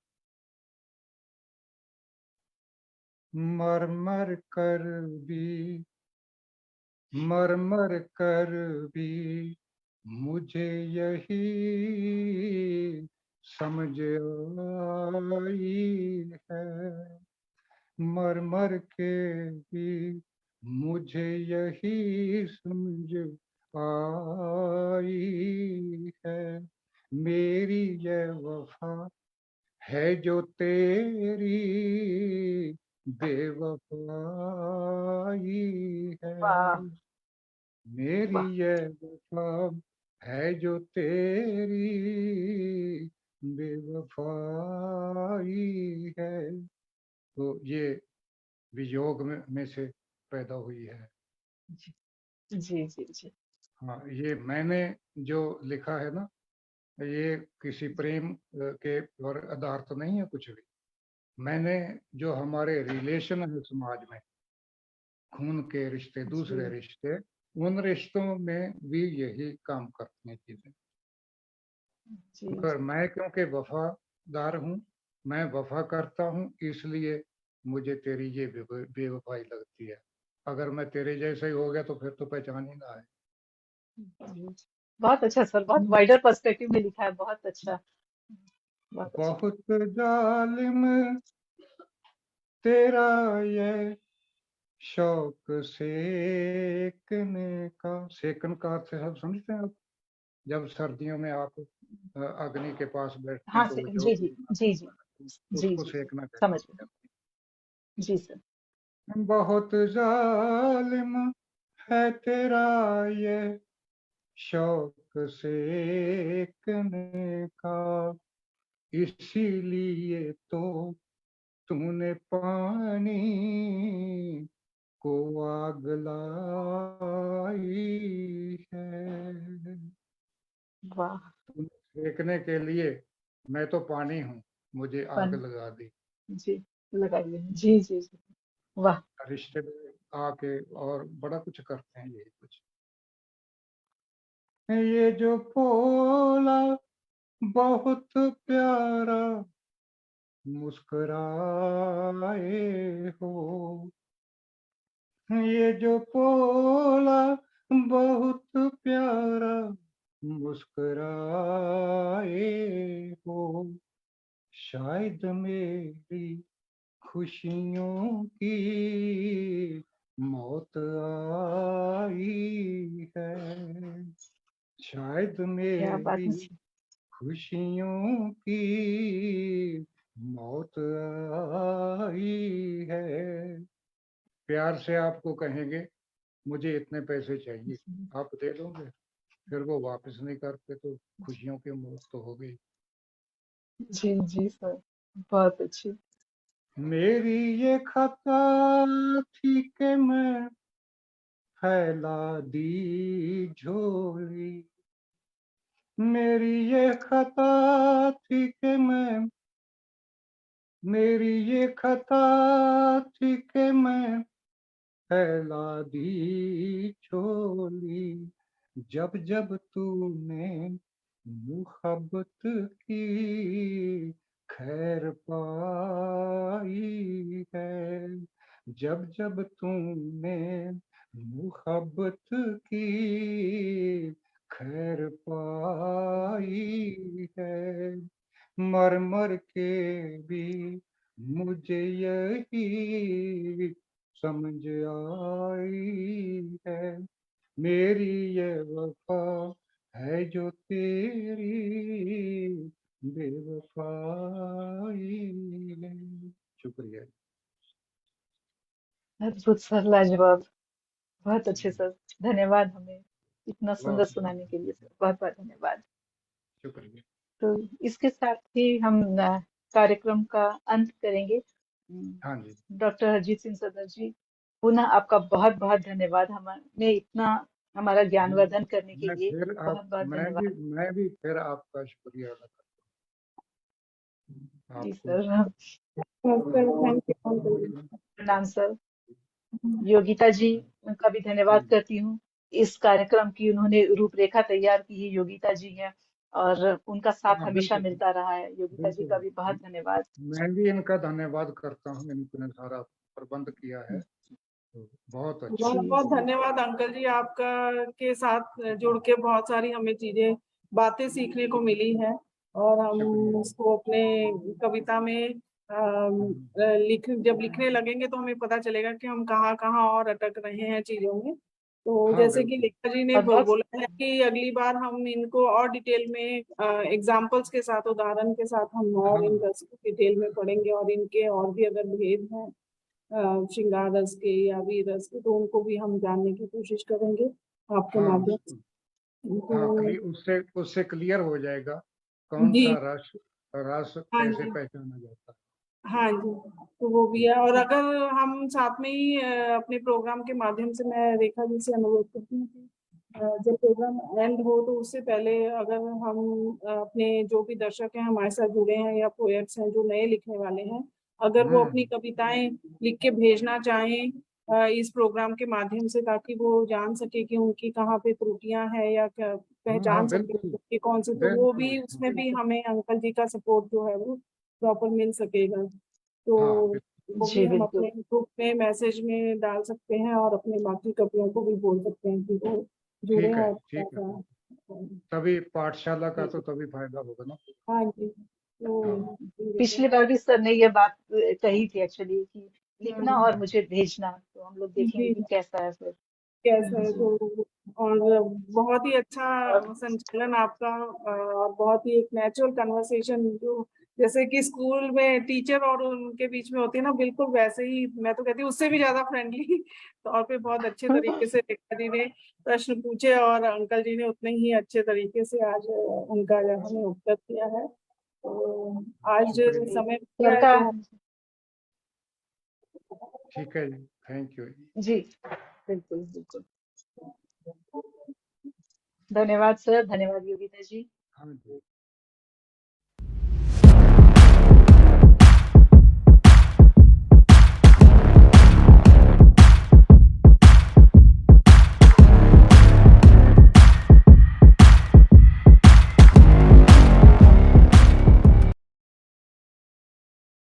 Speaker 4: मर मर कर भी, मर मर कर भी मुझे यही समझ आई है। मर मर के भी मुझे यही समझ आई है। मेरी ये वफा है जो तेरी बेवफाई
Speaker 3: वाह
Speaker 4: है, मेरी
Speaker 3: वाह
Speaker 4: ये वफा है जो तेरी बेवफाई है। तो ये वियोग में से पैदा हुई है।
Speaker 3: जी जी जी जी
Speaker 4: हाँ, ये मैंने जो लिखा है ना, ये किसी प्रेम के पर आधारित नहीं है कुछ भी। मैंने जो हमारे रिलेशन है समाज में, खून के रिश्ते, दूसरे
Speaker 3: जी
Speaker 4: रिश्ते, उन रिश्तों में भी यही काम करती हैं चीजें।
Speaker 3: जी
Speaker 4: मगर मैं क्योंकि वफादार हूँ, मैं वफा करता हूँ, इसलिए मुझे तेरी ये बेवफाई लगती है। अगर मैं तेरे जैसा ही हो गया तो फिर तो पहचान ही ना है।
Speaker 3: जी बहुत अच्छा सर, बहुत वाइडर पर्सपेक्टिव में लिखा है, बहुत अच्छा, बहुत अच्छा।
Speaker 4: बहुत जालिम तेरा ये शौक सेकने का। सेकन का अर्थ सब समझते हैं आप? जब सर्दियों में आप अग्नि के पास बैठते
Speaker 3: हाँ
Speaker 4: हैं तो
Speaker 3: से
Speaker 4: वो
Speaker 3: जी
Speaker 4: जोत
Speaker 3: जी
Speaker 4: जलना
Speaker 3: जी जी
Speaker 4: है,
Speaker 3: जी
Speaker 4: उसको
Speaker 3: जी जी
Speaker 4: सेकना
Speaker 3: समझ
Speaker 4: कहते
Speaker 3: गई। जी सर।
Speaker 4: हैं। बहुत जालिम है तेरा ये शौक सेकने का, इसीलिए तो तूने पानी को आग लाई है।
Speaker 3: वाह
Speaker 4: तुम सेकने के लिए, मैं तो पानी हूँ, मुझे आग
Speaker 3: फन
Speaker 4: लगा दी।
Speaker 3: जी लगाइए जी जी जी वाह
Speaker 4: रिश्ते में आके और बड़ा कुछ करते हैं, यही कुछ। ये जो पोला बहुत प्यारा मुस्कुराए हो, ये जो पोला बहुत प्यारा मुस्कुराए हो, शायद मेरी खुशियों की मौत आई है, शायद
Speaker 3: क्या बात
Speaker 4: मेरी
Speaker 3: है सर।
Speaker 4: खुशियों की मौत आई है। प्यार से आपको कहेंगे मुझे इतने पैसे चाहिए, आप दे दोगे? फिर वो वापस नहीं करते तो खुशियों की मौत तो हो गई।
Speaker 3: जी जी सर बहुत अच्छी।
Speaker 4: मेरी ये खता थी कि मैं फैला दी झोली, मेरी ये खता थी कि मैं, मेरी ये खता थी कि मैं फैला दी झोली, जब जब तूने मुहब्बत की खैर पाई है, जब जब तूने मुहब्बत की खैर पाई है, मर मर के भी मुझे यही समझ आई है, मेरी ये वफा है जो तेरी बेवफाई है। शुक्रिया।
Speaker 3: अद्भुत सर, लाजवाब, बहुत अच्छे सर। धन्यवाद हमें इतना
Speaker 4: वाह,
Speaker 3: सुंदर सुनाने के लिए सर, बहुत बहुत धन्यवाद।
Speaker 4: शुक्रिया।
Speaker 3: तो इसके साथ ही हम कार्यक्रम का अंत करेंगे।
Speaker 4: हाँ जी।
Speaker 3: डॉक्टर हरजीत सिंह सदर जी, पुनः आपका बहुत बहुत धन्यवाद, हमें इतना हमारा ज्ञानवर्धन करने के
Speaker 4: मैं
Speaker 3: लिए
Speaker 4: फिर आप
Speaker 3: बहुत बहुत धन्यवाद।
Speaker 4: मैं भी फिर आपका शुक्रिया अदा करता हूँ
Speaker 3: जी
Speaker 4: आपको।
Speaker 3: Sir.
Speaker 5: Sir thank you uncle जी।
Speaker 3: प्रणाम सर। योगिता जी, उनका भी धन्यवाद करती हूँ। इस कार्यक्रम की उन्होंने रूपरेखा तैयार की है, योगिता जी हैं, और उनका साथ
Speaker 4: हाँ,
Speaker 3: हमेशा
Speaker 4: बिल्कुल
Speaker 3: मिलता रहा है। योगिता जी का भी
Speaker 4: बिल्कुल।
Speaker 3: बहुत धन्यवाद।
Speaker 4: मैं भी इनका धन्यवाद करता हूँ, इन्होंने सारा प्रबंध किया है, तो बहुत अच्छा।
Speaker 5: बहुत
Speaker 3: जी
Speaker 5: बहुत
Speaker 3: सर।
Speaker 5: धन्यवाद अंकल जी, आपका के साथ जुड़ के बहुत सारी हमें चीजें बातें सीखने को मिली है, और हम
Speaker 4: शुक्रिया।
Speaker 5: उसको अपने कविता में जब लिखने लगेंगे तो हमें पता चलेगा कि हम कहाँ कहाँ और अटक रहे हैं चीजों में। तो
Speaker 4: हाँ,
Speaker 5: जैसे कि
Speaker 4: बिल्कुल।
Speaker 5: लेखा जी ने
Speaker 3: और बहुत
Speaker 5: बोला है कि अगली बार हम इनको और डिटेल में एग्जाम्पल्स के साथ, उदाहरण के साथ हम और इन
Speaker 4: हाँ,
Speaker 5: रस को डिटेल में पढ़ेंगे, और इनके और भी अगर भेद हैं श्रृंगार रस के या वीर रस के, तो उनको भी हम जानने की कोशिश करेंगे आपके
Speaker 4: हाँ,
Speaker 5: माध्यम
Speaker 4: बिल्कुल।
Speaker 5: से।
Speaker 4: हाँ,
Speaker 5: तो
Speaker 4: उससे उससे क्लियर हो जाएगा कौन
Speaker 5: जी,
Speaker 4: सा रस रस
Speaker 5: हाँ
Speaker 4: कैसे
Speaker 5: जी,
Speaker 4: पहचाना जाता
Speaker 5: हाँ जी, तो वो भी
Speaker 4: है।
Speaker 5: है। और अगर हम साथ में ही अपने प्रोग्राम के माध्यम से, मैं रेखा जी से अनुरोध करती हूँ कि जब प्रोग्राम एंड हो तो उससे पहले अगर हम अपने जो भी दर्शक हैं हमारे साथ जुड़े हैं या पोएट्स हैं जो नए लिखने वाले हैं, अगर वो अपनी कविताएं लिख के भेजना चाहें इस प्रोग्राम के माध्यम से, ताकि वो जान सके कि उनकी कहाँ पे त्रुटियां हैं या क्या
Speaker 4: हाँ,
Speaker 5: पहचान सके
Speaker 4: बिल्कुल,
Speaker 5: कि कौन सी, तो वो
Speaker 4: बिल्कुल।
Speaker 5: भी
Speaker 4: हाँ,
Speaker 5: उसमें भी हमें अंकल जी का सपोर्ट जो है वो प्रॉपर मिल सकेगा। तो
Speaker 4: हाँ,
Speaker 5: वो भी
Speaker 3: जी
Speaker 5: हम
Speaker 3: बिल्कुल।
Speaker 5: अपने ग्रुप में मैसेज में डाल सकते हैं और अपने बाकी कवियों को भी बोल सकते हैं कि वो जुड़े
Speaker 4: ठीक है,
Speaker 5: और थोड़ा
Speaker 4: ठीक है।
Speaker 5: सा
Speaker 4: तभी पाठशाला का तो
Speaker 5: जी,
Speaker 4: तभी फायदा होगा ना।
Speaker 5: हाँ जी,
Speaker 4: हाँ,
Speaker 5: तो
Speaker 3: पिछली बार भी सर ने ये बात कही थी एक्चुअली कि लिखना
Speaker 5: हम्म,
Speaker 3: और मुझे भेजना, तो हम लोग देखेंगे
Speaker 5: जी
Speaker 3: कि कैसा है फिर।
Speaker 5: कैसा है
Speaker 3: जी।
Speaker 5: तो। और बहुत ही अच्छा संचालन आपका, और बहुत ही एक नेचुरल कन्वर्सेशन जो जैसे कि स्कूल में टीचर और उनके बीच में होती है ना, बिल्कुल वैसे ही, मैं तो कहती हूँ उससे भी ज्यादा फ्रेंडली तौर पे बहुत अच्छे तरीके से रेखा जी ने प्रश्न पूछे, और अंकल जी ने उतने ही अच्छे तरीके से आज उनका जो हमें उत्तर दिया है। तो आज
Speaker 4: शुक्रिया।
Speaker 5: समय
Speaker 3: सर
Speaker 5: दिया है
Speaker 3: का
Speaker 5: तो
Speaker 4: ठीक है जी, थैंक यू जी।
Speaker 3: जी बिल्कुल बिल्कुल। धन्यवाद सर, धन्यवाद योगिता जी।
Speaker 4: हाँ जी।